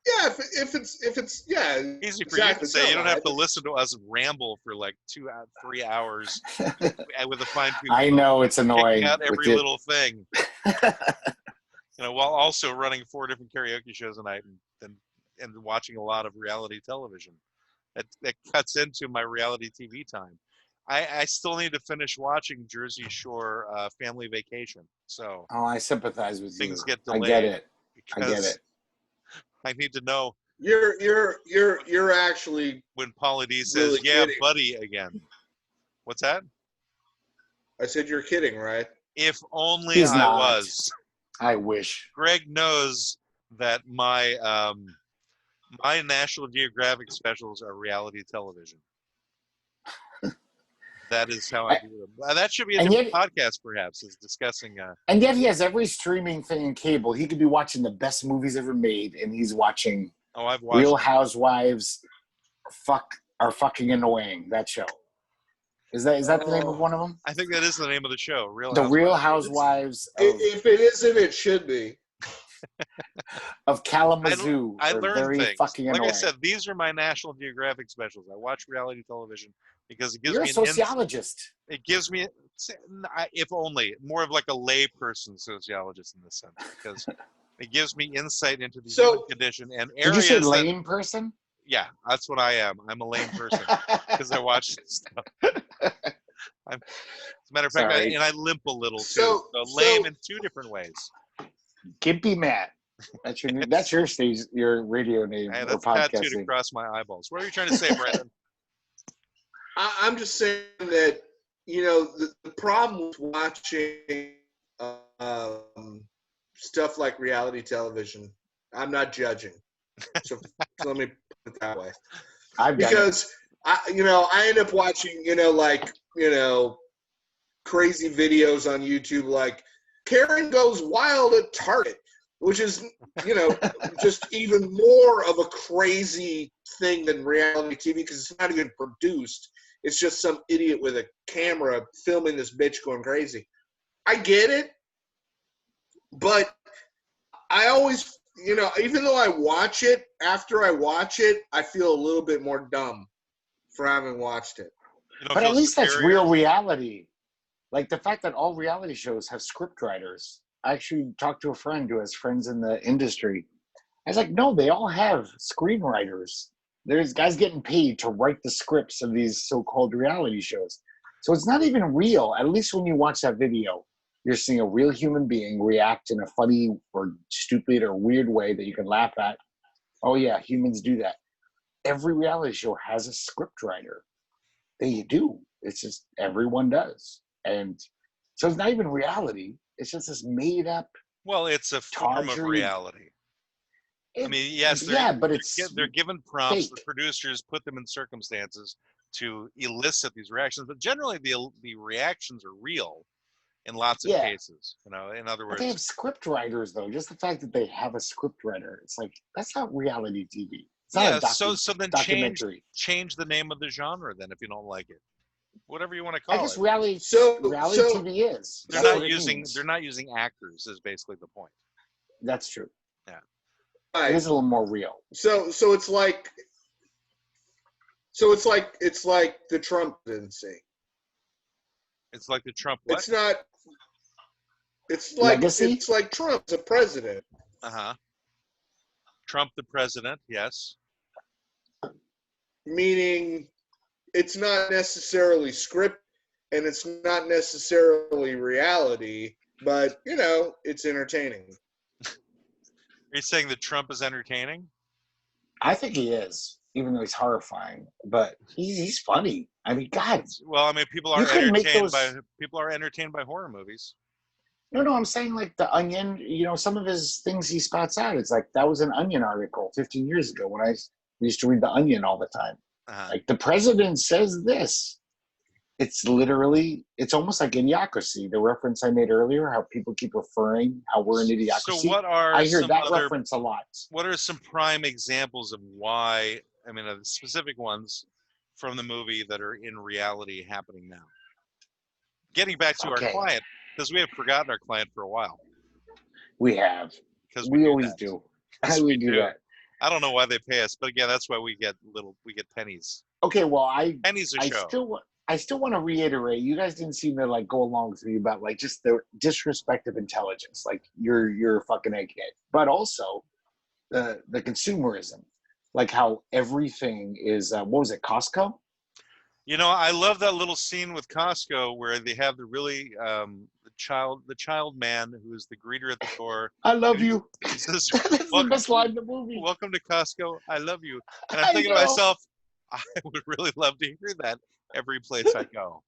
Yeah, if it's yeah. Easy for Exactly. you to say. You don't have to It's listen to us ramble for like 3 hours with a fine tooth I know it's annoying. picking out with every it. little thing. While also running 4 different karaoke shows a night and watching a lot of reality television. That cuts into my reality TV time. I still need to finish watching Jersey Shore Family Vacation. So Oh, I sympathize with things you. get delayed. I get it. I get because it. I need to know You're actually. when Paula D says, Really "Yeah, kidding. buddy," again. What's that? I said you're kidding, right? If only He's I not. was. I wish. Greg knows that my my National Geographic specials are reality television. That is how I do them. That should be a And different yet- podcast, perhaps, is discussing. And yet he has every streaming thing in cable. He could be watching the best movies ever made, and he's watching I've watched. Real Housewives. Are fucking annoying. That show. Is that the name of one of them? I think that is the name of the show. Real Housewives If it isn't, it should be. of Kalamazoo. I are learned very things. fucking Like annoying. I said, these are my National Geographic specials. I watch reality television because it gives You're a me an insight. sociologist. It gives me, if only, more of like a layperson sociologist in this sense, because it gives me insight into the human condition and Did you areas say that, lame person? yeah, that's what I am. I'm a lame person because I watch this stuff. As a matter of fact, Sorry. I limp a little too. So- So lame in 2 different ways. Gimpy Matt. That's your stage, your radio name Hey, or that's tattooed podcasting. across my eyeballs. What are you trying to say, Brandon? I'm just saying that the problem with watching stuff like reality television. I'm not judging, so let me put it that way. I've done it. Because I end up watching crazy videos on YouTube like Karen goes wild at Target, which is just even more of a crazy thing than reality TV because it's not even produced. It's just some idiot with a camera filming this bitch going crazy. I get it, but I always, even though I watch it, after I watch it, I feel a little bit more dumb for having watched it. You don't But at feel least that's superior? real reality. Like the fact that all reality shows have script writers. I actually talked to a friend who has friends in the industry, I was like, no, they all have screenwriters. There's guys getting paid to write the scripts of these so-called reality shows. So it's not even real. At least when you watch that video, you're seeing a real human being react in a funny or stupid or weird way that you can laugh at. Oh yeah, humans do that. Every reality show has a scriptwriter. They do. It's just everyone does. And so it's not even reality. It's just this made up. Well, it's a form of reality. I mean, yes, they're given prompts. The producers put them in circumstances to elicit these reactions, but generally the reactions are real in lots of cases. You know, in other words, but they have script writers though. Just the fact that they have a script writer, it's like that's not reality TV. It's not a so then documentary. Change the name of the genre then if you don't like it. Whatever you want to call it. I guess reality TV is. They're not using actors is basically the point. That's true. Yeah. It is a little more real. So it's like the Trump presidency. It's like the Trump what? It's not. It's like Legacy? It's like Trump's a president. Trump the president, yes. Meaning, it's not necessarily script, and it's not necessarily reality, but you know, it's entertaining. Are you saying that Trump is entertaining? I think he is, even though he's horrifying. But he's funny. I mean, God. Well, I mean, people are entertained by horror movies. No, I'm saying like The Onion. You know, some of his things he spots out. It's like that was an Onion article 15 years ago when I used to read The Onion all the time. Like the president says this. It's almost like Idiocracy, the reference I made earlier, how people keep referring how we're in Idiocracy. So I hear that reference a lot. What are some prime examples of why, I mean, specific ones from the movie that are in reality happening now? Getting back to our client, because we have forgotten our client for a while. We have. Because we always do. We do that. I don't know why they pay us, but again, that's why we get pennies. Okay, well, pennies a show. I still want to reiterate, you guys didn't seem to like go along with me about like just the disrespect of intelligence, like you're a fucking egghead, but also the consumerism, like how everything is what was it, Costco? You know, I love that little scene with Costco where they have the really the child man who is the greeter at the door. I love you. Says, that's the best line in the movie. Welcome to Costco. I love you. And I'm thinking to myself, I would really love to hear that every place I go.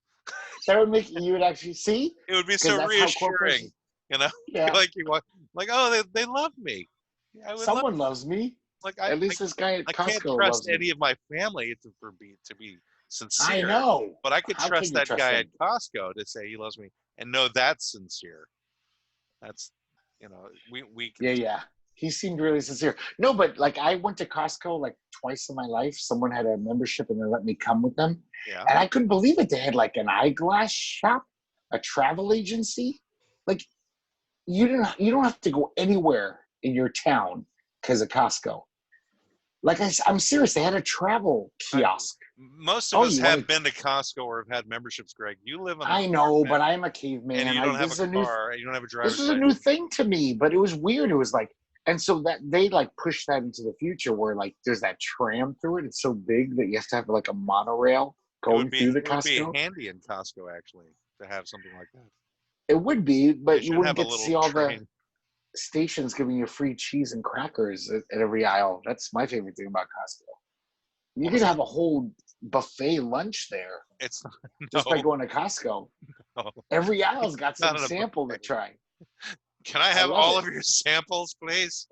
That would make you would actually see. It would be so reassuring, you know. Yeah. like oh, they love me. Someone loves me. Like at least this guy at Costco I can't trust any of my family to be sincere. I know, but I could trust that guy at Costco to say he loves me and know that's sincere. That's, you know, we. Yeah. He seemed really sincere. No, but like I went to Costco like twice in my life. Someone had a membership and they let me come with them. Yeah. And I couldn't believe it. They had like an eyeglass shop, a travel agency. Like you don't have to go anywhere in your town because of Costco. Like I'm serious. They had a travel kiosk. Most of us have been to Costco or have had memberships, Greg. You live in I know, but I'm a caveman. And you don't have a car. You don't have a driver's license. This is a new thing to me, but it was weird. It was like, and so that they like push that into the future where like there's that tram through it. It's so big that you have to have like a monorail going through the Costco. It would be handy in Costco actually to have something like that. It would be, but you wouldn't get to see all the stations giving you free cheese and crackers at every aisle. That's my favorite thing about Costco. You could have a whole buffet lunch there. It's just by going to Costco. No. Every aisle's got some sample to try. Can I have all of your samples, please?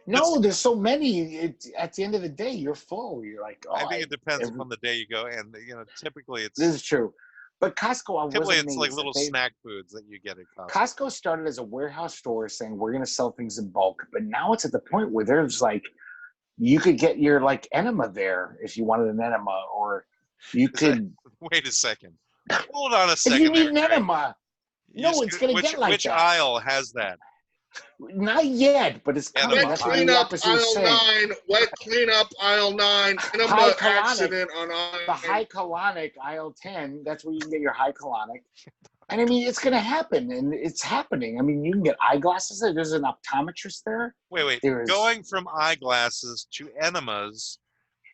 No, there's so many. At the end of the day, you're full. You're like, oh, I think it depends upon the day you go, and you know, typically it's. This is true, but Costco, typically it's like little snack foods that you get at Costco. Costco started as a warehouse store saying we're going to sell things in bulk, but now it's at the point where there's like, you could get your like enema there if you wanted an enema, or you could. Wait a second. Hold on a second. If you need an enema. No, it's going to get like which that. Which aisle has that? Not yet, but it's coming. Wet cleanup aisle 9. Wet cleanup aisle 9. Enema accident on aisle 9. The high colonic aisle 10. That's where you can get your high colonic. And I mean, it's going to happen, and it's happening. I mean, you can get eyeglasses. There's an optometrist there. Wait. Going from eyeglasses to enemas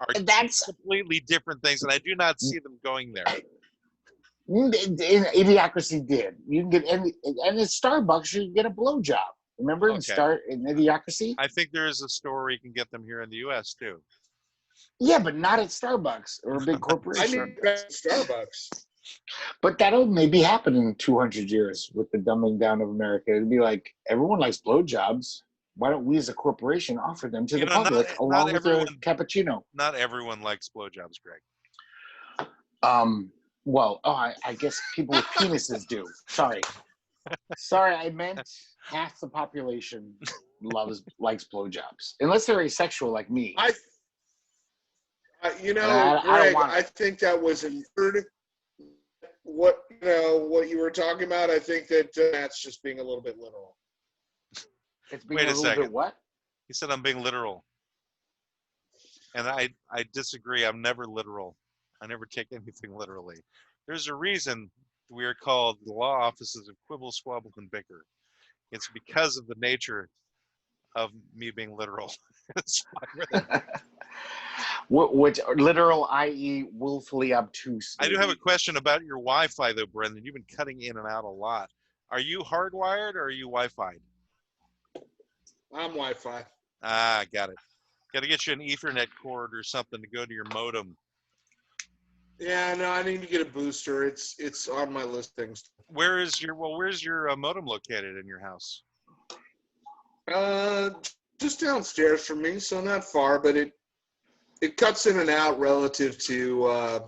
are two That's completely different things, and I do not see them going there. Idiocracy did. You can get and at Starbucks you can get a blowjob. Remember in Idiocracy? I think there is a store where you can get them here in the U.S. too. Yeah, but not at Starbucks or a big corporation. I need Starbucks. But that'll maybe happen in 200 years with the dumbing down of America. It'd be like, everyone likes blowjobs. Why don't we as a corporation offer them to the public along with a cappuccino? Not everyone likes blowjobs, Greg. Well, I guess people with penises do. Sorry, I meant half the population likes blowjobs. Unless they're asexual like me. Greg, I think that was inferred. What you were talking about, I think that that's just being a little bit literal. It's being a little bit what? He said I'm being literal. And I disagree. I'm never literal. I never take anything literally. There's a reason we are called the law offices of quibble, squabble, and bicker. It's because of the nature of me being literal. Which literal, i.e., willfully obtuse. I do have a question about your Wi-Fi, though, Brendan. You've been cutting in and out a lot. Are you hardwired or are you Wi-Fi? I'm Wi-Fi. Ah, got it. Got to get you an Ethernet cord or something to go to your modem. Yeah, no, I need to get a booster. It's on my list of things. Where's your modem located in your house? Just downstairs from me, so not far, but it cuts in and out relative to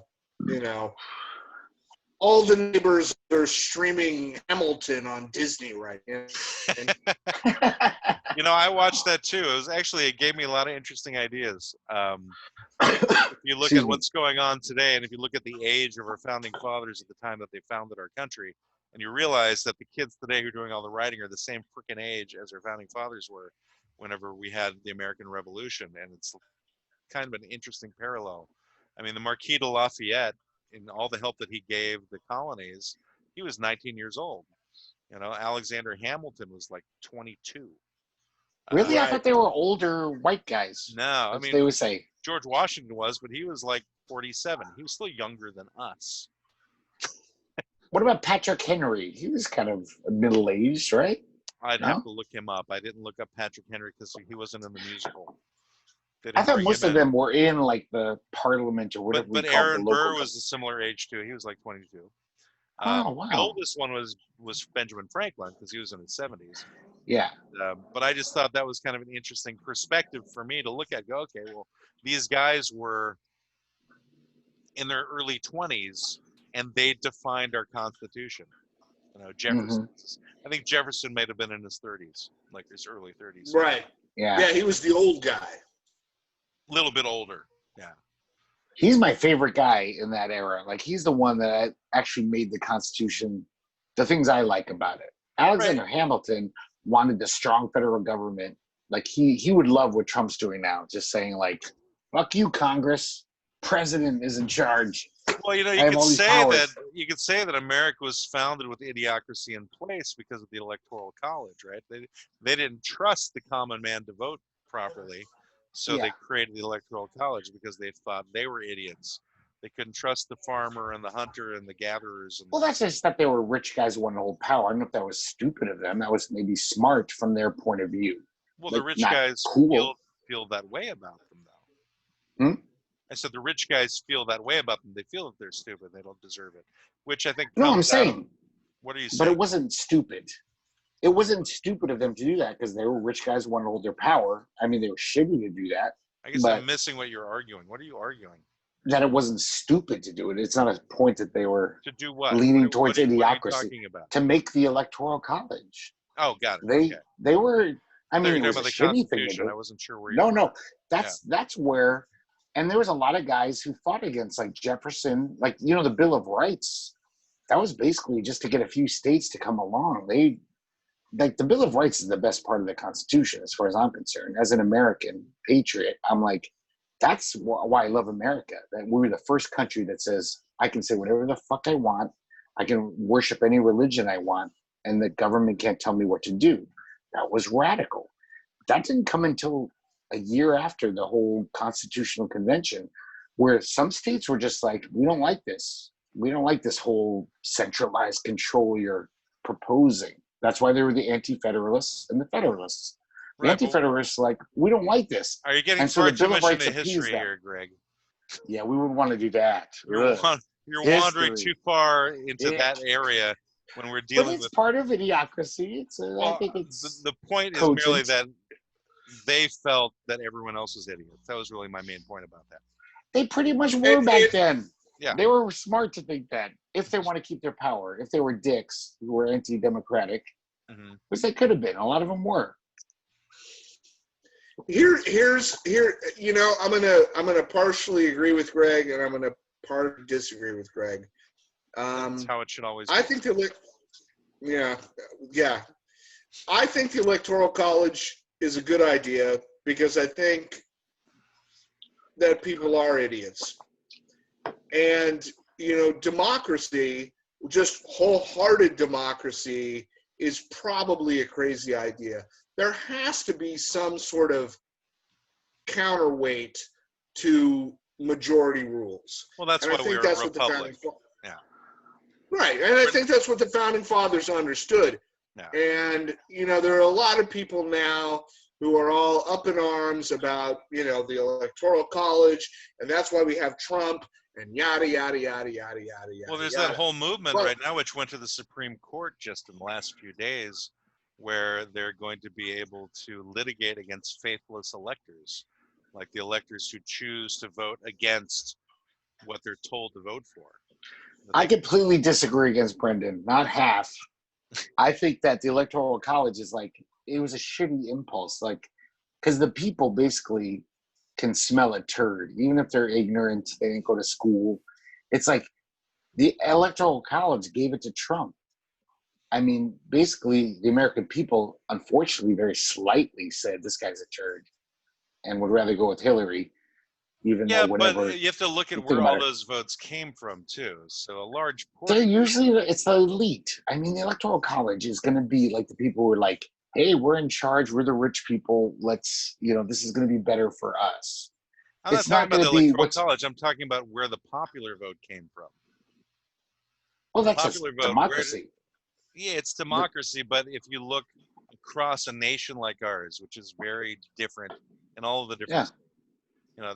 all the neighbors are streaming Hamilton on Disney right now. I watched that too. It gave me a lot of interesting ideas. If you look at what's going on today, and if you look at the age of our founding fathers at the time that they founded our country, and you realize that the kids today who are doing all the writing are the same freaking age as our founding fathers were whenever we had the American Revolution, and it's kind of an interesting parallel. I mean, the Marquis de Lafayette, in all the help that he gave the colonies, he was 19 years old. Alexander Hamilton was like 22. Really? I thought they were older white guys. No, I mean, they would say George Washington was, but he was like 47. He was still younger than us. What about Patrick Henry? He was kind of middle-aged, right? I'd have to look him up. I didn't look up Patrick Henry because he wasn't in the musical. I thought most of them were in like the Parliament or whatever. But Aaron Burr was a similar age too. He was like 22. Oh wow! The oldest one was Benjamin Franklin because he was in his 70s. Yeah. But I just thought that was kind of an interesting perspective for me to look at. Go, okay, well, these guys were in their early 20s and they defined our Constitution. Jefferson. Mm-hmm. I think Jefferson may have been in his 30s, like his early 30s. Right. Yeah. Yeah, he was the old guy. A little bit older. Yeah. He's my favorite guy in that era. Like, he's the one that actually made the Constitution, the things I like about it. Alexander Hamilton wanted the strong federal government. Like, he would love what Trump's doing now, just saying, like, fuck you, Congress. President is in charge. Well, you could say that America was founded with idiocracy in place because of the Electoral College, right? They didn't trust the common man to vote properly. So they created the Electoral College because they thought they were idiots. They couldn't trust the farmer and the hunter and the gatherers. Well, that's just that they were rich guys who wanted to hold power. I don't know if that was stupid of them. That was maybe smart from their point of view. Well, the rich guys feel that way about them, though. I said the rich guys feel that way about them. They feel that they're stupid. They don't deserve it. Which I think. No, I'm saying. What are you saying? But it wasn't stupid. It wasn't stupid of them to do that because they were rich guys who wanted to hold their power. I mean, they were shitty to do that. I guess I'm missing what you're arguing. What are you arguing? That it wasn't stupid to do it. It's not a point that they were to do what? Leaning towards idiocracy. What are you talking about? To make the Electoral College. Oh, got it. They were. I mean, it was a shitty thing to do. I wasn't sure where. No. That's where. And there was a lot of guys who fought against, like Jefferson, like, the Bill of Rights. That was basically just to get a few states to come along. The Bill of Rights is the best part of the Constitution, as far as I'm concerned. As an American patriot, I'm like, that's why I love America. That we were the first country that says, I can say whatever the fuck I want. I can worship any religion I want, and the government can't tell me what to do. That was radical. That didn't come until a year after the whole Constitutional Convention, where some states were just like, we don't like this. We don't like this whole centralized control you're proposing. That's why there were the Anti-Federalists and the Federalists. The Anti-Federalists like, we don't like this. Are you getting and so far the too Bill of much Rights into history appeased here, Greg? Yeah, we wouldn't want to do that. You're wandering too far into that area when we're dealing with. But it's part of idiocracy. I think it's the point cogent. is merely that they felt that everyone else was idiots. That was really my main point about that. They pretty much were back then. Yeah. They were smart to think that if they want to keep their power, if they were dicks who were anti-democratic, which they could have been. A lot of them were. Here. You know, I'm gonna partially agree with Greg, and I'm gonna partially disagree with Greg. That's how it should always be. I think yeah. I think the Electoral College is a good idea because I think that people are idiots. And, you know, democracy, just wholehearted democracy, is probably a crazy idea. There has to be some sort of counterweight to majority rules. Well, that's why we're a republic. Yeah. Right, and I think that's what the Founding Fathers understood. Yeah. And, you know, there are a lot of people now who are all up in arms about, you know, the Electoral College, and that's why we have Trump, and yada, yada, yada, yada, yada, yada. Well, there's that whole movement right now which went to the Supreme Court just in the last few days, where they're going to be able to litigate against faithless electors, like the electors who choose to vote against what they're told to vote for. I completely disagree against Brendan, not half. I think that the Electoral College is like, it was a shitty impulse, like, because the people basically can smell a turd, even if they're ignorant, they didn't go to school. It's like the Electoral College gave it to Trump. I mean, basically, the American people, unfortunately, very slightly said this guy's a turd and would rather go with Hillary. Even though whatever, but you have to look at where all those votes came from too. So a large portion. They're usually, it's the elite. I mean, the Electoral College is going to be like the people who are like, hey, we're in charge. We're the rich people. Let's, you know, this is going to be better for us. I'm not talking about the Electoral College. I'm talking about where the popular vote came from. Well, that's just democracy. Yeah, it's democracy. But if you look across a nation like ours, which is very different in all of the different, you know,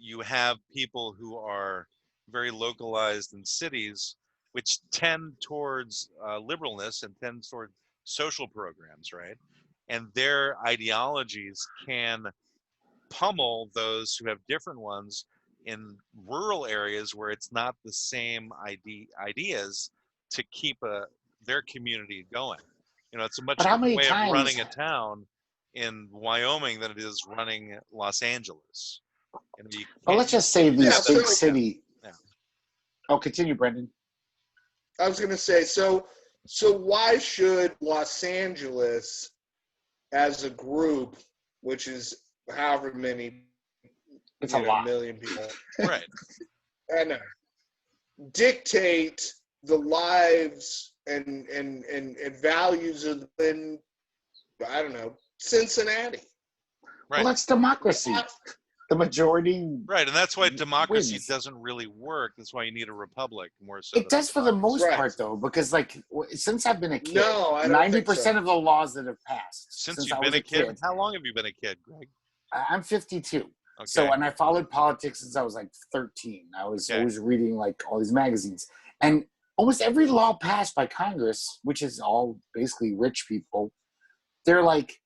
you have people who are very localized in cities, which tend towards liberalness and tend towards social programs, right? And their ideologies can pummel those who have different ones in rural areas where it's not the same ideas to keep their community going. You know, it's a much different way of running a town in Wyoming than it is running Los Angeles. Well, let's just say these big city. Yeah. Oh, continue, Brendan. I was going to say, so why should Los Angeles, as a group, which is however many, it's a lot, million people, right? I know, dictate the lives and values of I don't know, Cincinnati. Right. Well, that's democracy. The majority, right, and that's why democracy doesn't really work. That's why you need a republic more so. It does for the most part, though, because like since I've been a kid, 90% of the laws that have passed since you've been a kid. How long have you been a kid, Greg? I'm 52. Okay. So, and I followed politics since I was like 13. I was always reading like all these magazines, and almost every law passed by Congress, which is all basically rich people, they're like,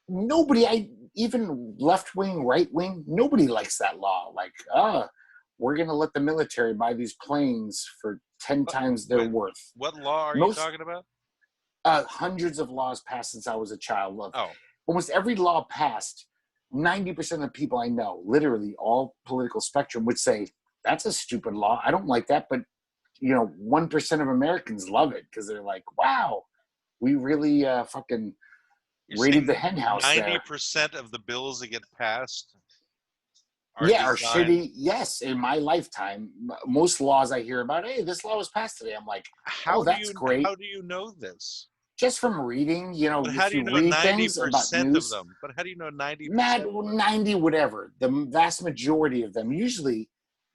nobody, even left wing, right wing, nobody likes that law. Like, we're going to let the military buy these planes for 10 times their worth. What law are you talking about? Hundreds of laws passed since I was a child. Almost every law passed, 90% of the people I know, literally all political spectrum, would say, that's a stupid law. I don't like that. But, 1% of Americans love it because they're like, wow, we really fucking raided the hen house. 90% of the bills that get passed are Are designed. shitty. Yes, in my lifetime, most laws I hear about, hey, this law was passed today. I'm like, that's great. How do you know this? Just from reading, But how if do you you know read things about 90% of news, them? But how do you know 90%? mad 90, whatever, the vast majority of them, usually,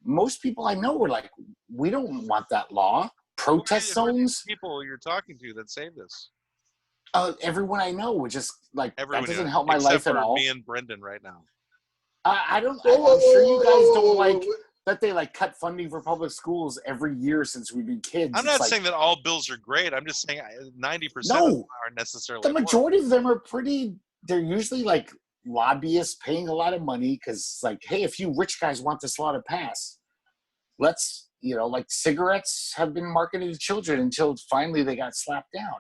most people I know were like, we don't want that law. Protest Who are these zones. people you're talking to that say this? Everyone I know would just like, Everyone, that doesn't help my except life at for all. me and Brendan right now. I don't. I'm sure you guys don't like that they like cut funding for public schools every year since we've been kids. I'm not saying that all bills are great. I'm just saying 90% of them aren't necessarily. The majority of them are pretty. They're usually like lobbyists paying a lot of money because it's like, hey, if you rich guys want this law to pass, let's, like cigarettes have been marketed to children until finally they got slapped down.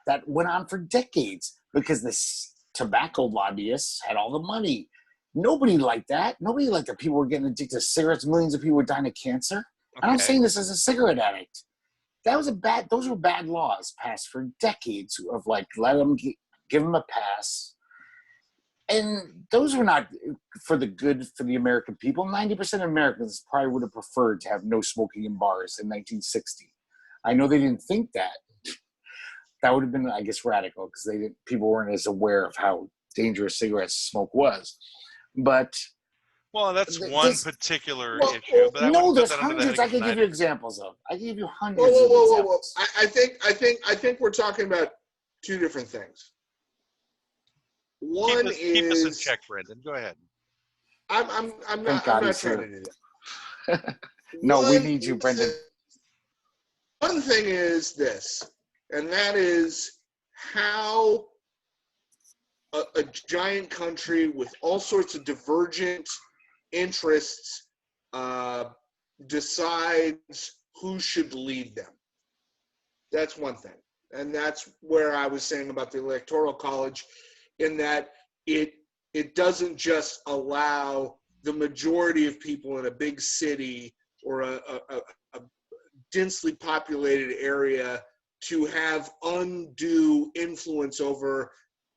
That went on for decades because the tobacco lobbyists had all the money. Nobody liked that. Nobody liked that people were getting addicted to cigarettes. Millions of people were dying of cancer. Okay. And I'm saying this as a cigarette addict. Those were bad laws passed for decades of like, give them a pass. And those were not for the good for the American people. 90% of Americans probably would have preferred to have no smoking in bars in 1960. I know they didn't think that. That would have been, I guess, radical because people weren't as aware of how dangerous cigarette smoke was. But that's one particular issue. But no, there's hundreds. I can give you examples of. I can give you hundreds of examples. I think we're talking about two different things. One keep us in check, Brendan. Go ahead. I'm not trying to do that. No, we need you, Brendan. One thing is this, and that is how a giant country with all sorts of divergent interests decides who should lead them. That's one thing. And that's where I was saying about the Electoral College, in that it doesn't just allow the majority of people in a big city or a densely populated area to have undue influence over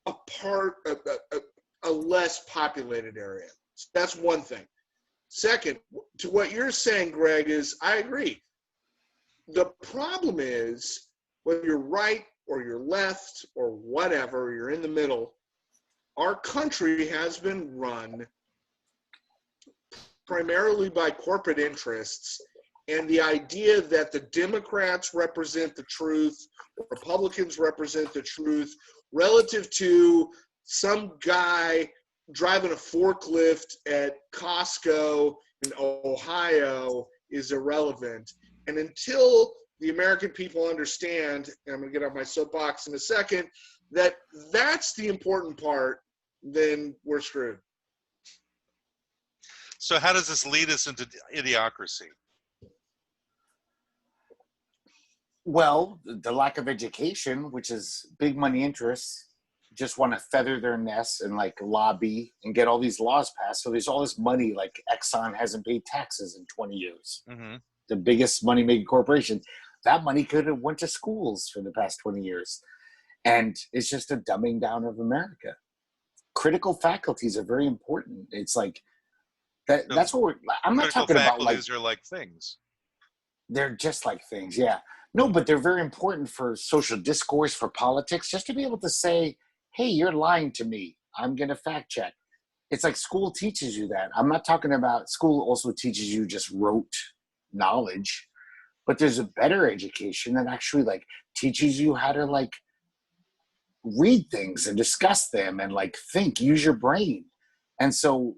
a less populated area. So that's one thing. Second, to what you're saying, Greg, is I agree. The problem is, whether you're right or you're left or whatever, you're in the middle, our country has been run primarily by corporate interests, and the idea that the Democrats represent the truth, or Republicans represent the truth, relative to some guy driving a forklift at Costco in Ohio is irrelevant. And until the American people understand, and I'm going to get off my soapbox in a second, that that's the important part, then we're screwed. So how does this lead us into idiocracy? Well, the lack of education, which is big money interests, just want to feather their nests and like lobby and get all these laws passed. So there's all this money, like Exxon hasn't paid taxes in 20 years. Mm-hmm. The biggest money-making corporation. That money could have went to schools for the past 20 years. And it's just a dumbing down of America. Critical faculties are very important. It's like, that's what I'm not talking about. Like, faculties are like things. They're just like things, yeah. No, but they're very important for social discourse, for politics, just to be able to say, hey, you're lying to me. I'm going to fact check. It's like school teaches you that. I'm not talking about school also teaches you just rote knowledge, but there's a better education that actually like teaches you how to like read things and discuss them and like think, use your brain. And so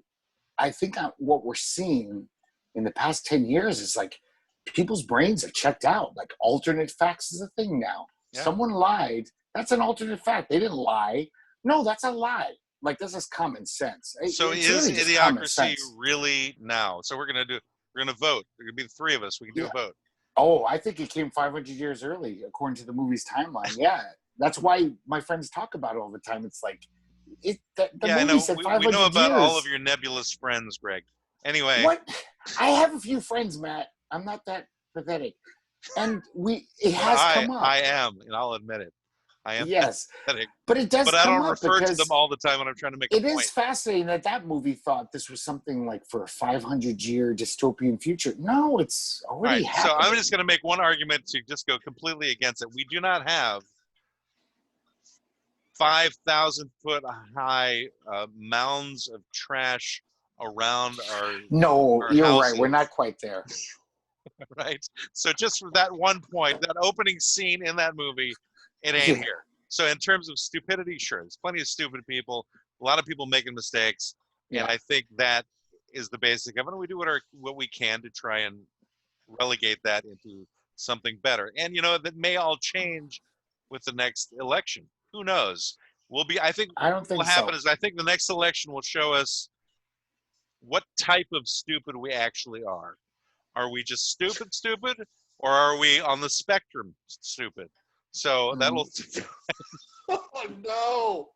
I think what we're seeing in the past 10 years is like people's brains are checked out. Like alternate facts is a thing now. Yeah. Someone lied. That's an alternate fact. They didn't lie. No, that's a lie. Like this is common sense. So is really idiocracy really now? So we're gonna vote. We're gonna be the three of us. We can do a vote. Oh, I think it came 500 years early, according to the movie's timeline. Yeah, that's why my friends talk about it all the time. It's like the movie said 500 years. We know about all of your nebulous friends, Greg. Anyway, what? I have a few friends, Matt. I'm not that pathetic. And it has come up. I am, and I'll admit it. I am Yes, pathetic. but it does But I come don't up refer to them because all the time when I'm trying to make a it point. is fascinating that movie thought this was something like for a 500-year dystopian future. No, it's already happening. So I'm just going to make one argument to just go completely against it. We do not have 5,000 foot high mounds of trash around our you're houses. right. We're not quite there. Right? So just for that one point, that opening scene in that movie, it ain't here. So in terms of stupidity, sure, there's plenty of stupid people, a lot of people making mistakes, and I think that is the basic of it. And we do what we can to try and relegate that into something better. And that may all change with the next election. Who knows? I think I don't think what will happen so. is I think the next election will show us what type of stupid we actually are. Are we just stupid, or are we on the spectrum stupid? So that'll. Oh no.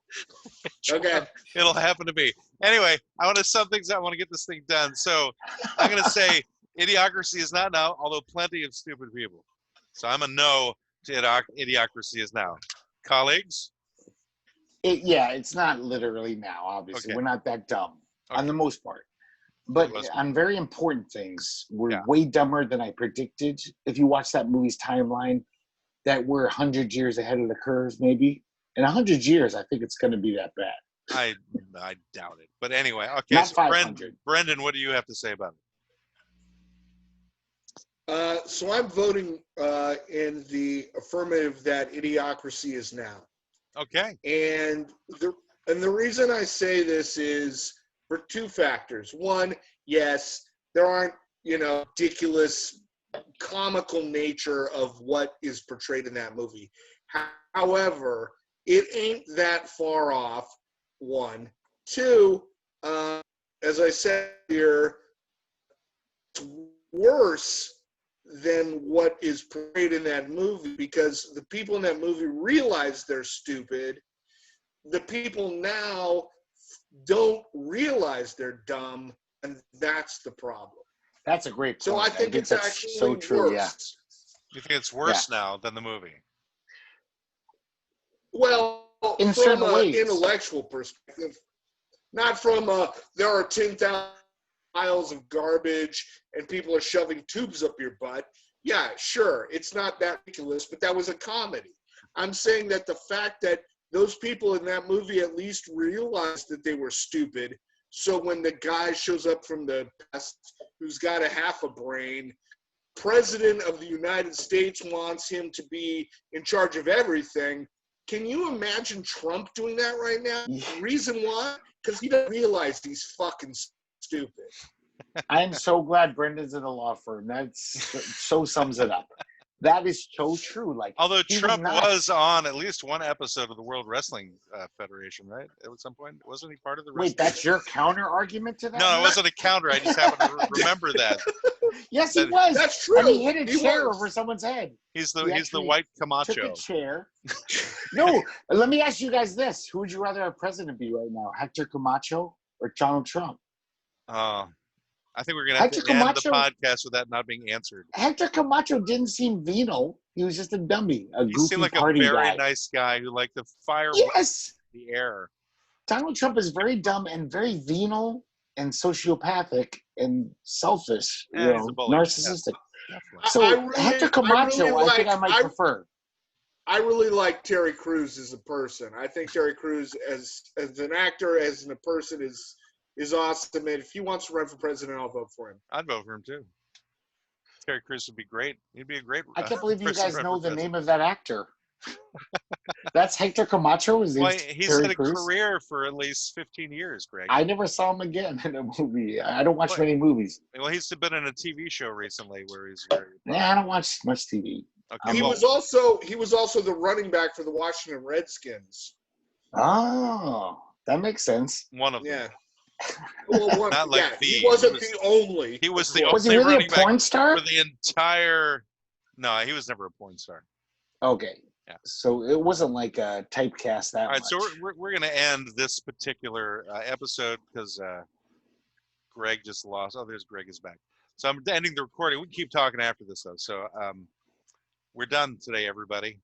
Okay. It'll happen to be. Anyway, I want to sum things up. I want to get this thing done. So I'm going to say Idiocracy is not now, although plenty of stupid people. So I'm a no to Idiocracy is now. Colleagues? It's not literally now, obviously. Okay. We're not that dumb on the most part. But on very important things, we're way dumber than I predicted. If you watch that movie's timeline, that we're 100 years ahead of the curve, maybe. In 100 years, I think it's going to be that bad. I doubt it. But anyway, okay. Not So 500. Brendan, what do you have to say about it? So I'm voting in the affirmative that Idiocracy is now. Okay. And the reason I say this is for two factors. One, yes, there aren't, ridiculous comical nature of what is portrayed in that movie. However, it ain't that far off, one. Two, as I said here, it's worse than what is portrayed in that movie because the people in that movie realize they're stupid. The people now don't realize they're dumb, and that's the problem. That's a great point. So I think it's that's actually so true. worse. Yeah. You think it's worse now than the movie? Well, in from certain an ways. Intellectual perspective, not from there are 10,000 miles of garbage and people are shoving tubes up your butt. Yeah, sure, it's not that ridiculous, but that was a comedy. I'm saying that the fact that those people in that movie at least realized that they were stupid. So when the guy shows up from the past who's got a half a brain, President of the United States wants him to be in charge of everything. Can you imagine Trump doing that right now? The reason why? Because he doesn't realize he's fucking stupid. I'm so glad Brendan's in a law firm. That's so sums it up. That is so true. Like, although Trump was on at least one episode of the World Wrestling Federation, right? At some point, wasn't he part of the? Wait, that's your counter argument to that? No, it wasn't a counter. I just happen to remember that. Yes, he was. That's true. And he hit a chair over someone's head. He's the white Camacho. Took a chair. No, let me ask you guys this: who would you rather our president be right now, Hector Camacho or Donald Trump? I think we're going to have to end the podcast with that not being answered. Hector Camacho didn't seem venal. He was just a dummy, a goofy seemed like party a very guy. nice guy who liked to fire the air. Donald Trump is very dumb and very venal and sociopathic and selfish, narcissistic. Yeah, so Hector Camacho, I think I might prefer. I really like Terry Crews as a person. I think Terry Crews as an actor, as a person is awesome. And if he wants to run for president, I'll vote for him. I'd vote for him too. Terry Crews would be great. He'd be a great. I can't believe you guys know the name of that actor. That's Hector Camacho. He's had a career for at least 15 years, Greg. I never saw him again in a movie. I don't watch many movies. Well, he's been in a TV show recently where he's very. I don't watch much TV. Okay, he was also the running back for the Washington Redskins. Oh, that makes sense. One of them. Yeah. Well, not like he wasn't the only. He was the was only he really running a porn star for the entire. No, he was never a porn star. Okay. Yeah. So it wasn't like a typecast that. All right, much. so we're going to end this particular episode because Greg just lost. Oh, there's Greg is back. So I'm ending the recording. We can keep talking after this though. So we're done today, everybody.